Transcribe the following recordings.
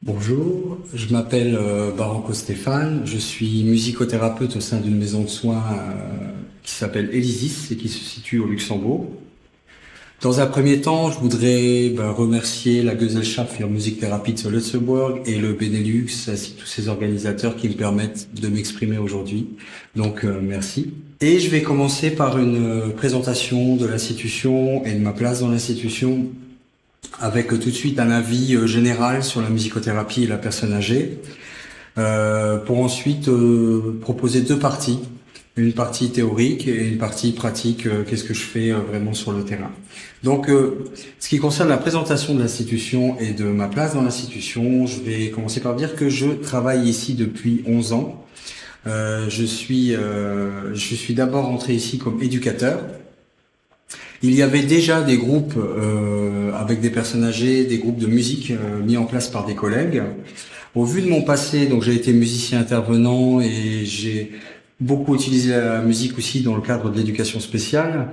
Bonjour, je m'appelle Baranco Stéphane, je suis musicothérapeute au sein d'une maison de soins qui s'appelle Elysis et qui se situe au Luxembourg. Dans un premier temps, je voudrais remercier la Gesellschaft für Musiktherapie zu Lützelburg et le Benelux, ainsi que tous ces organisateurs qui me permettent de m'exprimer aujourd'hui. Donc merci. Et je vais commencer par une présentation de l'institution et de ma place dans l'institution, avec tout de suite un avis général sur la musicothérapie et la personne âgée, pour ensuite proposer deux parties, une partie théorique et une partie pratique, qu'est-ce que je fais vraiment sur le terrain. Donc, ce qui concerne la présentation de l'institution et de ma place dans l'institution, je vais commencer par dire que je travaille ici depuis 11 ans. Je suis d'abord entré ici comme éducateur. Il y avait déjà des groupes avec des personnes âgées, des groupes de musique mis en place par des collègues. Au vu de mon passé, donc j'ai été musicien intervenant et j'ai beaucoup utilisé la musique aussi dans le cadre de l'éducation spéciale.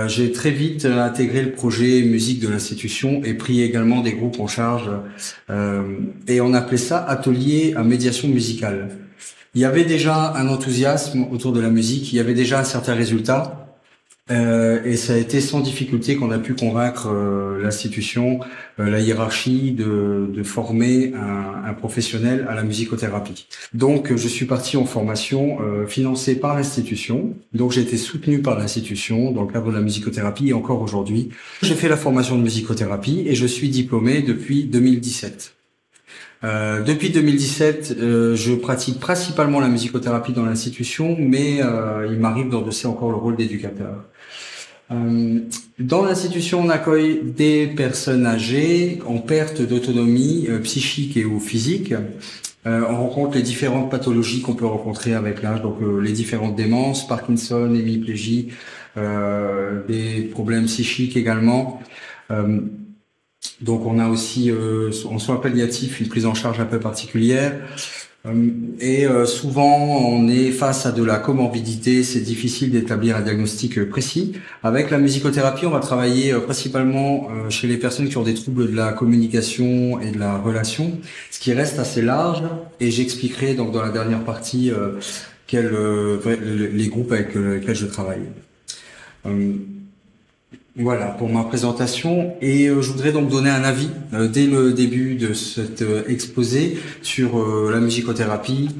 J'ai très vite intégré le projet musique de l'institution et pris également des groupes en charge. Et on appelait ça atelier à médiation musicale. Il y avait déjà un enthousiasme autour de la musique, il y avait déjà un certain résultat. Et ça a été sans difficulté qu'on a pu convaincre l'institution, la hiérarchie de former un professionnel à la musicothérapie. Donc je suis parti en formation financée par l'institution. Donc j'ai été soutenu par l'institution dans le cadre de la musicothérapie et encore aujourd'hui. J'ai fait la formation de musicothérapie et je suis diplômé depuis 2017. Depuis 2017, je pratique principalement la musicothérapie dans l'institution, mais il m'arrive d'endosser encore le rôle d'éducateur. Dans l'institution, on accueille des personnes âgées en perte d'autonomie psychique et ou physique. On rencontre les différentes pathologies qu'on peut rencontrer avec l'âge, donc les différentes démences, Parkinson, hémiplégie, des problèmes psychiques également. Donc on a aussi en soins palliatifs une prise en charge un peu particulière. Et souvent on est face à de la comorbidité, c'est difficile d'établir un diagnostic précis. Avec la musicothérapie, on va travailler principalement chez les personnes qui ont des troubles de la communication et de la relation, ce qui reste assez large, et j'expliquerai donc dans la dernière partie les groupes avec lesquels je travaille. Voilà pour ma présentation, et je voudrais donc donner un avis dès le début de cet exposé sur la musicothérapie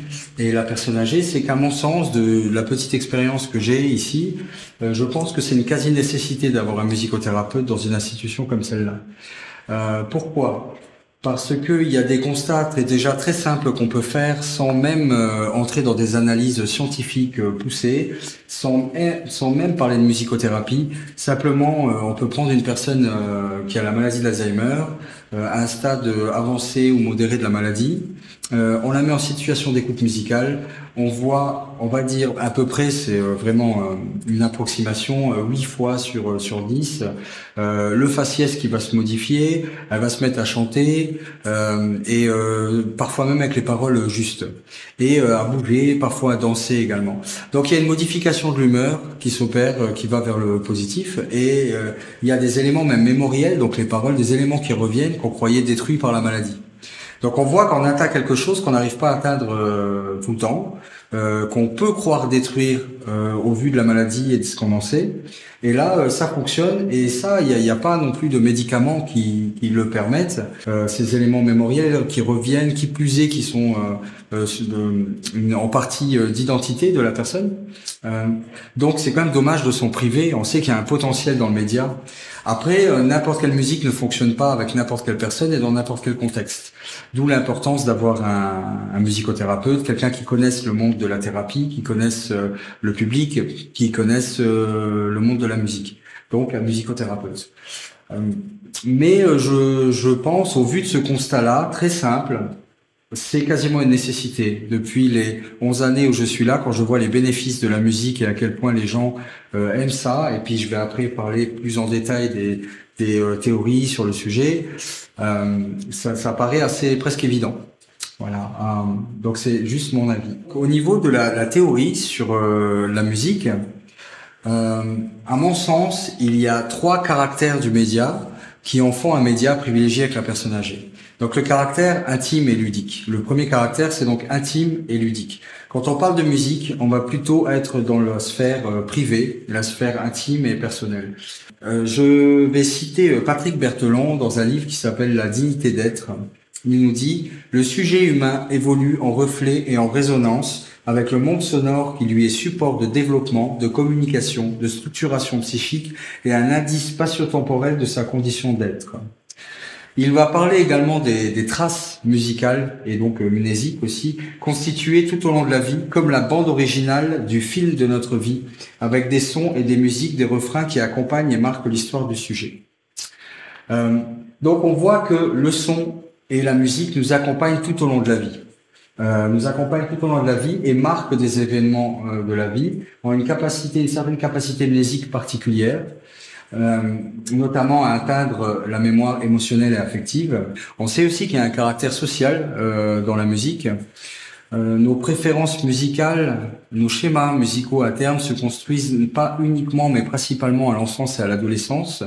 et la personne âgée. C'est qu'à mon sens, de la petite expérience que j'ai ici, je pense que c'est une quasi-nécessité d'avoir un musicothérapeute dans une institution comme celle-là. Pourquoi ? Parce qu'il y a des constats déjà très simples qu'on peut faire sans même entrer dans des analyses scientifiques poussées, sans même parler de musicothérapie. Simplement, on peut prendre une personne qui a la maladie d'Alzheimer, à un stade avancé ou modéré de la maladie. On la met en situation d'écoute musicale. On voit, on va dire à peu près, c'est vraiment une approximation, 8 fois sur 10, le faciès qui va se modifier, elle va se mettre à chanter, et parfois même avec les paroles justes, et à bouger, parfois à danser également. Donc il y a une modification de l'humeur qui s'opère, qui va vers le positif, et il y a des éléments même mémoriels, donc les paroles, des éléments qui reviennent qu'on croyait détruits par la maladie. Donc on voit qu'on atteint quelque chose qu'on n'arrive pas à atteindre tout le temps, qu'on peut croire détruire au vu de la maladie et de ce qu'on en sait. Et là, ça fonctionne, et ça, il y a pas non plus de médicaments qui le permettent. Ces éléments mémoriels qui reviennent, qui plus est, qui sont en partie d'identité de la personne. Donc c'est quand même dommage de s'en priver. On sait qu'il y a un potentiel dans le média. Après, n'importe quelle musique ne fonctionne pas avec n'importe quelle personne et dans n'importe quel contexte. D'où l'importance d'avoir un musicothérapeute, quelqu'un qui connaisse le monde de la thérapie, qui connaisse le public, qui connaisse le monde de la musique. Donc un musicothérapeute. Mais je pense, au vu de ce constat-là, très simple, c'est quasiment une nécessité. Depuis les 11 années où je suis là, quand je vois les bénéfices de la musique et à quel point les gens aiment ça, et puis je vais après parler plus en détail des théories sur le sujet, ça paraît assez presque évident. Voilà. Donc c'est juste mon avis. Au niveau de la théorie sur la musique, à mon sens, il y a 3 caractères du média qui en font un média privilégié avec la personne âgée. Donc le caractère intime et ludique. Le premier caractère, c'est donc intime et ludique. Quand on parle de musique, on va plutôt être dans la sphère privée, la sphère intime et personnelle. Je vais citer Patrick Berthelon dans un livre qui s'appelle La dignité d'être. Il nous dit « Le sujet humain évolue en reflet et en résonance avec le monde sonore qui lui est support de développement, de communication, de structuration psychique et un indice spatio-temporel de sa condition d'être. » Il va parler également des traces musicales et donc mnésiques aussi, constituées tout au long de la vie comme la bande originale du fil de notre vie, avec des sons et des musiques, des refrains qui accompagnent et marquent l'histoire du sujet. Donc on voit que le son et la musique nous accompagnent tout au long de la vie. Nous accompagnent tout au long de la vie et marquent des événements de la vie, ont une certaine capacité mnésique particulière, notamment à atteindre la mémoire émotionnelle et affective. On sait aussi qu'il y a un caractère social dans la musique. Nos préférences musicales, nos schémas musicaux à terme se construisent pas uniquement mais principalement à l'enfance et à l'adolescence.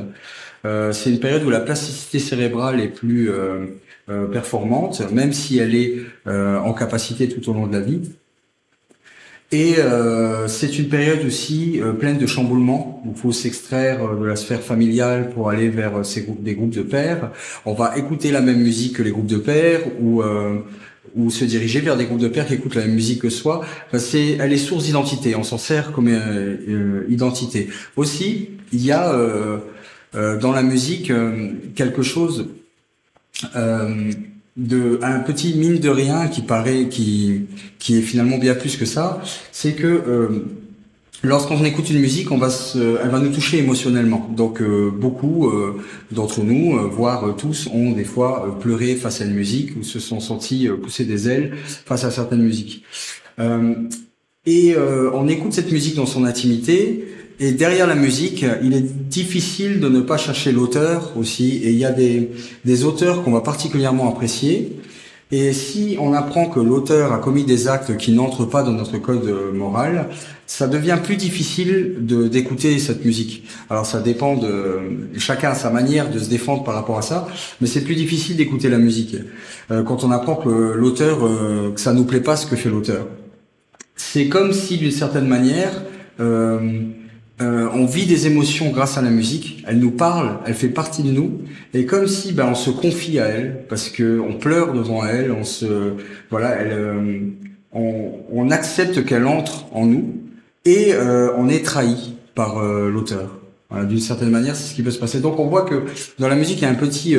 C'est une période où la plasticité cérébrale est plus performante, même si elle est en capacité tout au long de la vie. Et c'est une période aussi pleine de chamboulements, où il faut s'extraire de la sphère familiale pour aller vers des groupes de pairs. On va écouter la même musique que les groupes de pairs, ou se diriger vers des groupes de pairs qui écoutent la même musique que soi. Enfin, elle est source d'identité, on s'en sert comme identité. Aussi, il y a dans la musique quelque chose un petit mine de rien qui est finalement bien plus que ça, c'est que lorsqu'on écoute une musique, elle va nous toucher émotionnellement. Donc beaucoup d'entre nous, voire tous, ont des fois pleuré face à une musique ou se sont sentis pousser des ailes face à certaines musiques. On écoute cette musique dans son intimité. Et derrière la musique, il est difficile de ne pas chercher l'auteur aussi. Et il y a des auteurs qu'on va particulièrement apprécier. Et si on apprend que l'auteur a commis des actes qui n'entrent pas dans notre code moral, ça devient plus difficile d'écouter cette musique. Alors ça dépend chacun a sa manière de se défendre par rapport à ça, mais c'est plus difficile d'écouter la musique quand on apprend que l'auteur, que ça nous plaît pas ce que fait l'auteur. C'est comme si d'une certaine manière, on vit des émotions grâce à la musique, elle nous parle, elle fait partie de nous, et comme si on se confie à elle, parce que on pleure devant elle, on accepte qu'elle entre en nous, et on est trahi par l'auteur. Voilà, d'une certaine manière, c'est ce qui peut se passer. Donc on voit que dans la musique, il y a un petit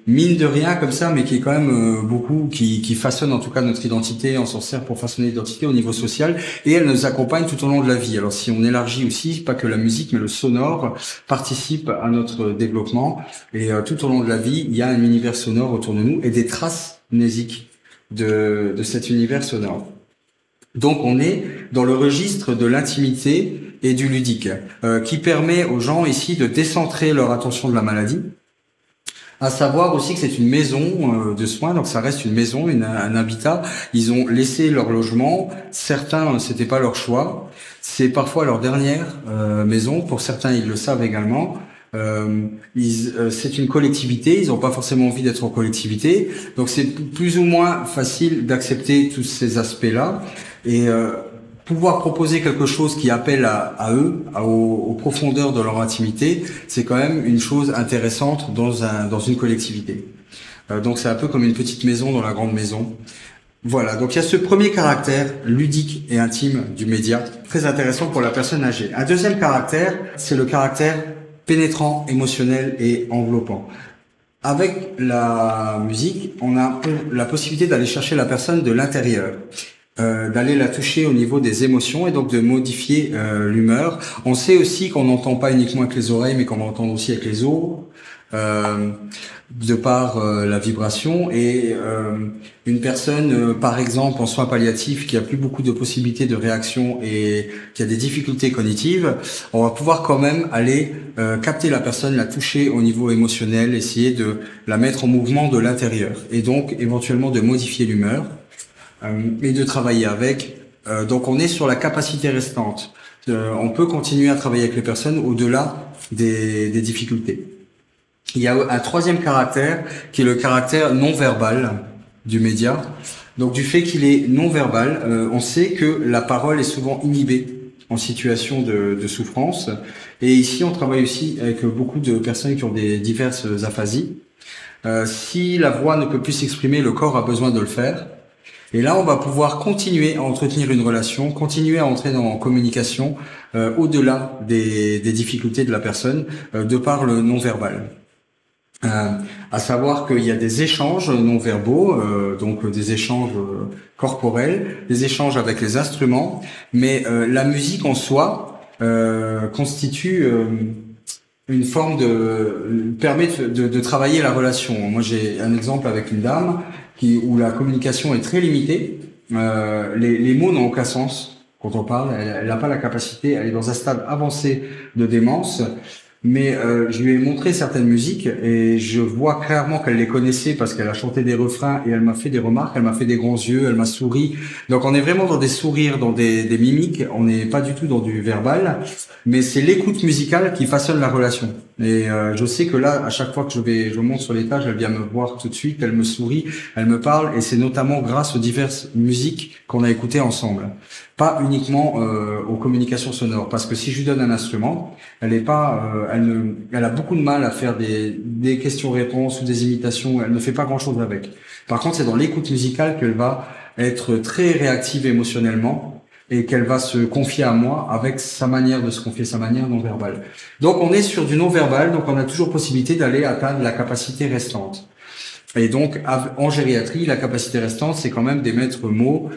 mine de rien comme ça, mais qui est quand même beaucoup, qui façonne en tout cas notre identité, on s'en sert pour façonner l'identité au niveau social, et elle nous accompagne tout au long de la vie. Alors si on élargit aussi, pas que la musique, mais le sonore participe à notre développement, et tout au long de la vie, il y a un univers sonore autour de nous, et des traces mnésiques de cet univers sonore. Donc on est dans le registre de l'intimité et du ludique, qui permet aux gens ici de décentrer leur attention de la maladie, à savoir aussi que c'est une maison de soins, donc ça reste une maison, un habitat. Ils ont laissé leur logement, certains c'était pas leur choix, c'est parfois leur dernière maison, pour certains ils le savent également. C'est une collectivité, ils n'ont pas forcément envie d'être en collectivité, donc c'est plus ou moins facile d'accepter tous ces aspects-là, et pouvoir proposer quelque chose qui appelle à eux, aux profondeurs de leur intimité, c'est quand même une chose intéressante dans une collectivité. Donc c'est un peu comme une petite maison dans la grande maison. Voilà, donc il y a ce premier caractère ludique et intime du média, très intéressant pour la personne âgée. Un deuxième caractère, c'est le caractère pénétrant, émotionnel et enveloppant. Avec la musique, on a la possibilité d'aller chercher la personne de l'intérieur, d'aller la toucher au niveau des émotions et donc de modifier l'humeur. On sait aussi qu'on n'entend pas uniquement avec les oreilles, mais qu'on va entendre aussi avec les os, de par la vibration. Et une personne, par exemple, en soins palliatifs, qui a plus beaucoup de possibilités de réaction et qui a des difficultés cognitives, on va pouvoir quand même aller capter la personne, la toucher au niveau émotionnel, essayer de la mettre en mouvement de l'intérieur et donc éventuellement de modifier l'humeur et de travailler avec. Donc on est sur la capacité restante. On peut continuer à travailler avec les personnes au-delà des difficultés. Il y a un troisième caractère qui est le caractère non verbal du média. Donc du fait qu'il est non verbal, on sait que la parole est souvent inhibée en situation de souffrance. Et ici, on travaille aussi avec beaucoup de personnes qui ont des diverses aphasies. Si la voix ne peut plus s'exprimer, le corps a besoin de le faire. Et là, on va pouvoir continuer à entretenir une relation, continuer à entrer en communication au-delà des difficultés de la personne de par le non-verbal. À savoir qu'il y a des échanges non-verbaux, donc des échanges corporels, des échanges avec les instruments, mais la musique en soi constitue une forme permet de travailler la relation. Moi, j'ai un exemple avec une dame où la communication est très limitée. Les mots n'ont aucun sens quand on parle. Elle n'a pas la capacité. Elle est dans un stade avancé de démence. Mais je lui ai montré certaines musiques et je vois clairement qu'elle les connaissait parce qu'elle a chanté des refrains et elle m'a fait des remarques, elle m'a fait des grands yeux, elle m'a souri. Donc on est vraiment dans des sourires, dans des mimiques, on n'est pas du tout dans du verbal, mais c'est l'écoute musicale qui façonne la relation. Et je sais que là, à chaque fois que je monte sur l'étage, elle vient me voir tout de suite, elle me sourit, elle me parle et c'est notamment grâce aux diverses musiques qu'on a écoutées ensemble. Pas uniquement aux communications sonores, parce que si je lui donne un instrument, elle a beaucoup de mal à faire des questions-réponses ou des imitations. Elle ne fait pas grand-chose avec. Par contre, c'est dans l'écoute musicale qu'elle va être très réactive émotionnellement et qu'elle va se confier à moi avec sa manière de se confier, sa manière non verbale. Donc, on est sur du non verbal, donc on a toujours possibilité d'aller atteindre la capacité restante. Et donc, en gériatrie, la capacité restante, c'est quand même des maîtres mots.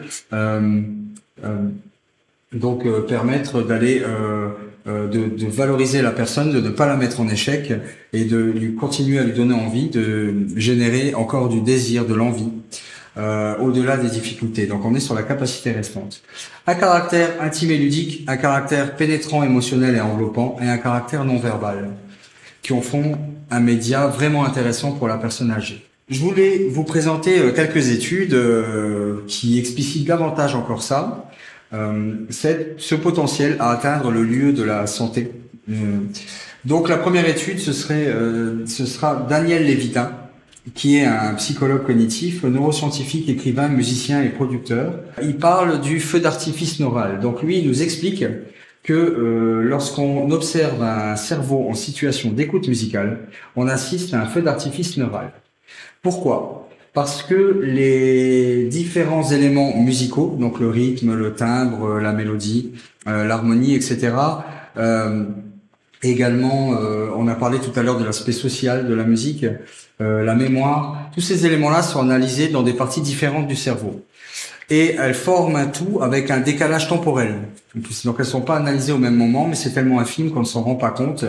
Permettre d'aller de valoriser la personne, de ne pas la mettre en échec et de lui continuer à lui donner envie, de générer encore du désir, de l'envie au-delà des difficultés. Donc on est sur la capacité restante. Un caractère intime et ludique, un caractère pénétrant, émotionnel et enveloppant et un caractère non verbal qui en font un média vraiment intéressant pour la personne âgée. Je voulais vous présenter quelques études qui explicitent davantage encore ça. Ce potentiel à atteindre le lieu de la santé. Donc la première étude, ce sera Daniel Lévitin, qui est un psychologue cognitif, neuroscientifique, écrivain, musicien et producteur. Il parle du feu d'artifice neural. Donc lui, il nous explique que lorsqu'on observe un cerveau en situation d'écoute musicale, on assiste à un feu d'artifice neural. Pourquoi ? Parce que les différents éléments musicaux, donc le rythme, le timbre, la mélodie, l'harmonie, etc. Également, on a parlé tout à l'heure de l'aspect social de la musique, la mémoire. Tous ces éléments-là sont analysés dans des parties différentes du cerveau. Et elles forment un tout avec un décalage temporel. Donc elles sont pas analysées au même moment, mais c'est tellement infime qu'on ne s'en rend pas compte.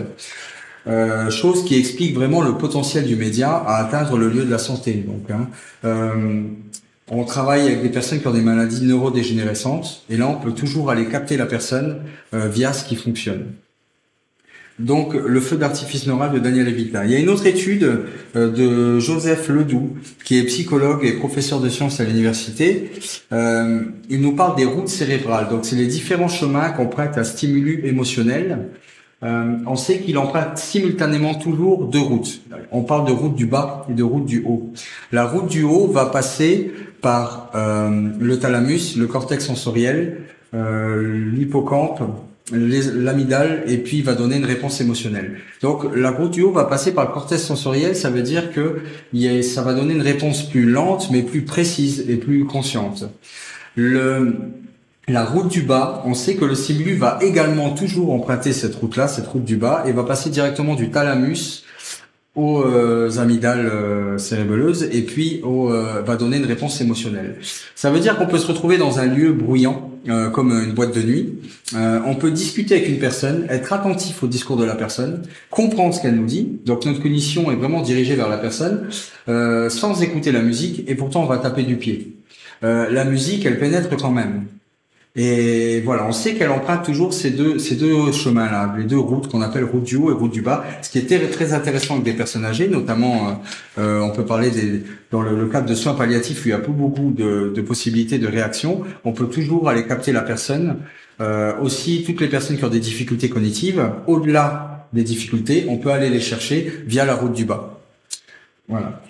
Chose qui explique vraiment le potentiel du média à atteindre le lieu de la santé. Donc, on travaille avec des personnes qui ont des maladies neurodégénérescentes, et là, on peut toujours aller capter la personne via ce qui fonctionne. Donc, le feu d'artifice neural de Daniel Lévitin. Il y a une autre étude de Joseph Ledoux, qui est psychologue et professeur de sciences à l'université. Il nous parle des routes cérébrales. Donc, c'est les différents chemins qu'on prête à stimulus émotionnels. On sait qu'il emprunte simultanément toujours deux routes. On parle de route du bas et de route du haut. La route du haut va passer par le thalamus, le cortex sensoriel, l'hippocampe, l'amygdale, et puis va donner une réponse émotionnelle. Donc la route du haut va passer par le cortex sensoriel, ça veut dire que ça va donner une réponse plus lente, mais plus précise et plus consciente. La route du bas, on sait que le stimulus va également toujours emprunter cette route-là, cette route du bas, et va passer directement du thalamus aux amygdales cérébelleuses, et puis va donner une réponse émotionnelle. Ça veut dire qu'on peut se retrouver dans un lieu bruyant, comme une boîte de nuit. On peut discuter avec une personne, être attentif au discours de la personne, comprendre ce qu'elle nous dit. Donc notre cognition est vraiment dirigée vers la personne, sans écouter la musique, et pourtant on va taper du pied. La musique, elle pénètre quand même. Et voilà, on sait qu'elle emprunte toujours ces deux chemins-là, les deux routes qu'on appelle route du haut et route du bas. Ce qui est très intéressant avec des personnes âgées, notamment, on peut parler dans le cadre de soins palliatifs, où il y a beaucoup de possibilités de réaction. On peut toujours aller capter la personne. Aussi, toutes les personnes qui ont des difficultés cognitives, au-delà des difficultés, on peut aller les chercher via la route du bas. Voilà.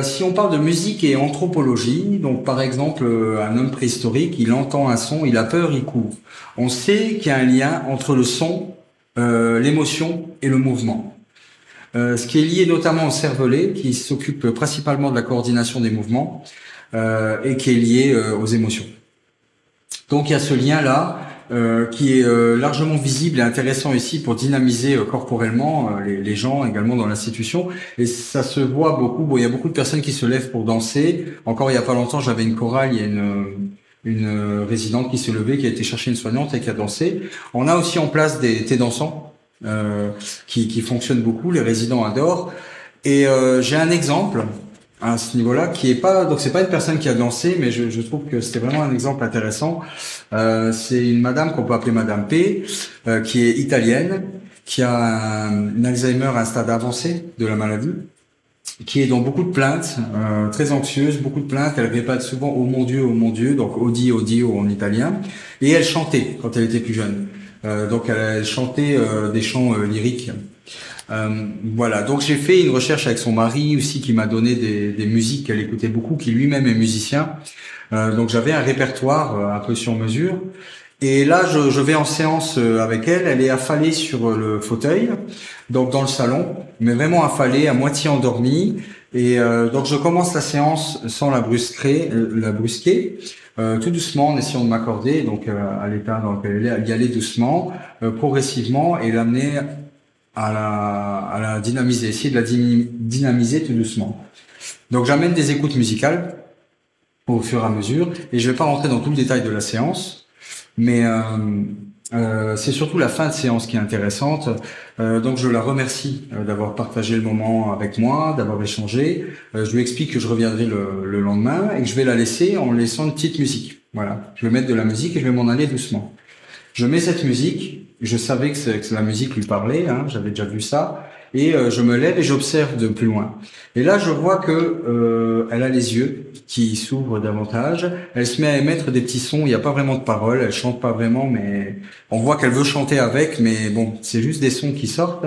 Si on parle de musique et anthropologie, donc par exemple un homme préhistorique, il entend un son, il a peur, il court. On sait qu'il y a un lien entre le son, l'émotion et le mouvement. Ce qui est lié notamment au cervelet, qui s'occupe principalement de la coordination des mouvements et qui est lié aux émotions. Donc il y a ce lien-là qui est largement visible et intéressant ici pour dynamiser corporellement les gens également dans l'institution. Et ça se voit beaucoup. Bon, il y a beaucoup de personnes qui se lèvent pour danser. Encore il y a pas longtemps, j'avais une chorale, il y a une résidente qui s'est levée, qui a été chercher une soignante et qui a dansé. On a aussi en place des thés dansants qui fonctionnent beaucoup. Les résidents adorent. Et j'ai un exemple à ce niveau-là, qui est pas, donc c'est pas une personne qui a dansé, mais je trouve que c'était vraiment un exemple intéressant. C'est une madame qu'on peut appeler Madame P, qui est italienne, qui a un Alzheimer à un stade avancé de la maladie, qui est dans beaucoup de plaintes, très anxieuse, beaucoup de plaintes. Elle répète souvent oh mon Dieu, donc Odi, Odio en italien. Et elle chantait quand elle était plus jeune. Donc elle chantait des chants lyriques. Voilà, donc j'ai fait une recherche avec son mari aussi qui m'a donné des musiques qu'elle écoutait beaucoup, qui lui-même est musicien. Donc j'avais un répertoire un peu sur mesure. Et là, je vais en séance avec elle. Elle est affalée sur le fauteuil, donc dans le salon, mais vraiment affalée, à moitié endormie. Et donc je commence la séance sans la brusquer, tout doucement en essayant de m'accorder, donc à l'état dans lequel elle est, à y aller doucement, progressivement et l'amener à la dynamiser, essayer de la dynamiser tout doucement. Donc j'amène des écoutes musicales au fur et à mesure, et je vais pas rentrer dans tout le détail de la séance, mais c'est surtout la fin de séance qui est intéressante. Donc je la remercie d'avoir partagé le moment avec moi, d'avoir échangé. Je lui explique que je reviendrai le lendemain et que je vais la laisser en laissant une petite musique. Voilà, je vais mettre de la musique et je vais m'en aller doucement. Je mets cette musique. Je savais que la musique lui parlait, hein, j'avais déjà vu ça, et je me lève et j'observe de plus loin. Et là, je vois que elle a les yeux qui s'ouvrent davantage. Elle se met à émettre des petits sons. Il n'y a pas vraiment de paroles, elle chante pas vraiment, mais on voit qu'elle veut chanter avec. Mais bon, c'est juste des sons qui sortent.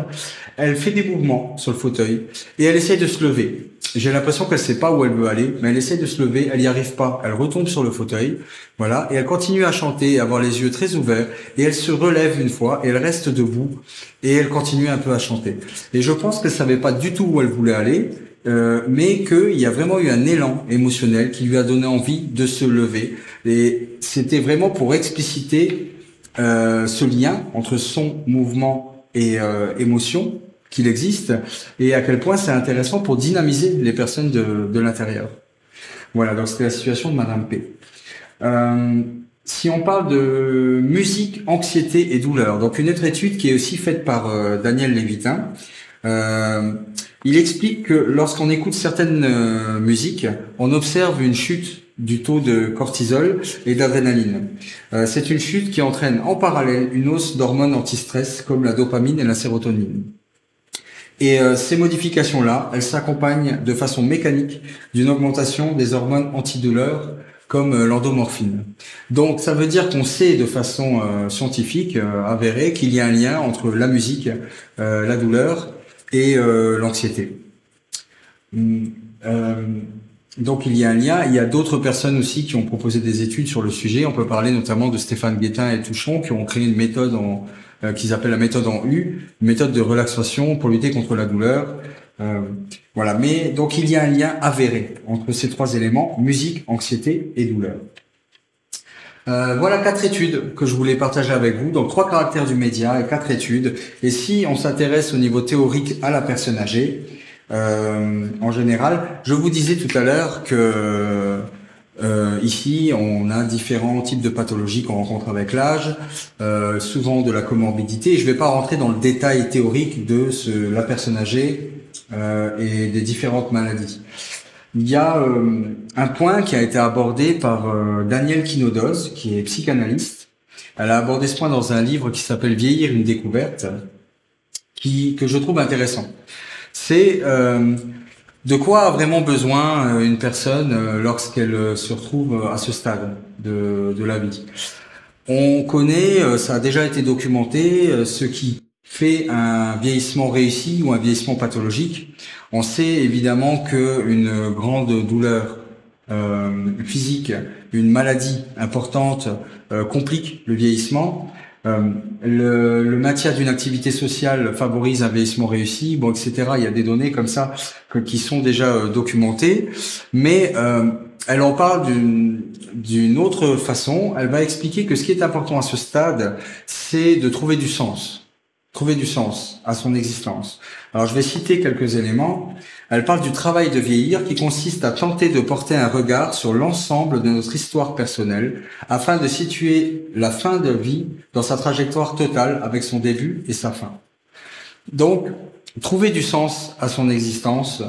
Elle fait des mouvements sur le fauteuil et elle essaie de se lever. J'ai l'impression qu'elle sait pas où elle veut aller, mais elle essaie de se lever, elle y arrive pas, elle retombe sur le fauteuil, voilà, et elle continue à chanter, à avoir les yeux très ouverts, et elle se relève une fois, et elle reste debout, et elle continue un peu à chanter. Et je pense qu'elle savait pas du tout où elle voulait aller, mais qu'il y a vraiment eu un élan émotionnel qui lui a donné envie de se lever, et c'était vraiment pour expliciter ce lien entre son mouvement et émotion, qu'il existe et à quel point c'est intéressant pour dynamiser les personnes de l'intérieur. Voilà, donc c'était la situation de Madame P. Si on parle de musique, anxiété et douleur, donc une autre étude qui est aussi faite par Daniel Lévitin, il explique que lorsqu'on écoute certaines musiques, on observe une chute du taux de cortisol et d'adrénaline. C'est une chute qui entraîne en parallèle une hausse d'hormones anti-stress comme la dopamine et la sérotonine. Et ces modifications-là, elles s'accompagnent de façon mécanique d'une augmentation des hormones antidouleurs comme l'endomorphine. Donc ça veut dire qu'on sait de façon scientifique, avérée, qu'il y a un lien entre la musique, la douleur et l'anxiété. Donc il y a un lien. Il y a d'autres personnes aussi qui ont proposé des études sur le sujet. On peut parler notamment de Stéphane Guettin et Touchon qui ont créé une méthode qu'ils appellent la méthode en U, une méthode de relaxation pour lutter contre la douleur. Voilà. Mais donc il y a un lien avéré entre ces trois éléments, musique, anxiété et douleur. Voilà 4 études que je voulais partager avec vous. Donc 3 caractères du média et 4 études. Et si on s'intéresse au niveau théorique à la personne âgée, en général, je vous disais tout à l'heure que ici, on a différents types de pathologies qu'on rencontre avec l'âge, souvent de la comorbidité. Je ne vais pas rentrer dans le détail théorique de la personne âgée et des différentes maladies. Il y a un point qui a été abordé par Danielle Quinodoz, qui est psychanalyste. Elle a abordé ce point dans un livre qui s'appelle Vieillir une découverte, que je trouve intéressant. C'est de quoi a vraiment besoin une personne lorsqu'elle se retrouve à ce stade de la vie. On connaît, ça a déjà été documenté, ce qui fait un vieillissement réussi ou un vieillissement pathologique. On sait évidemment que une grande douleur physique, une maladie importante complique le vieillissement. Le maintien d'une activité sociale favorise un vieillissement réussi, bon, etc. Il y a des données comme ça qui sont déjà documentées, mais elle en parle d'une autre façon. Elle va expliquer que ce qui est important à ce stade, c'est de trouver du sens à son existence. Alors je vais citer quelques éléments. Elle parle du travail de vieillir qui consiste à tenter de porter un regard sur l'ensemble de notre histoire personnelle afin de situer la fin de vie dans sa trajectoire totale avec son début et sa fin. Donc, trouver du sens à son existence,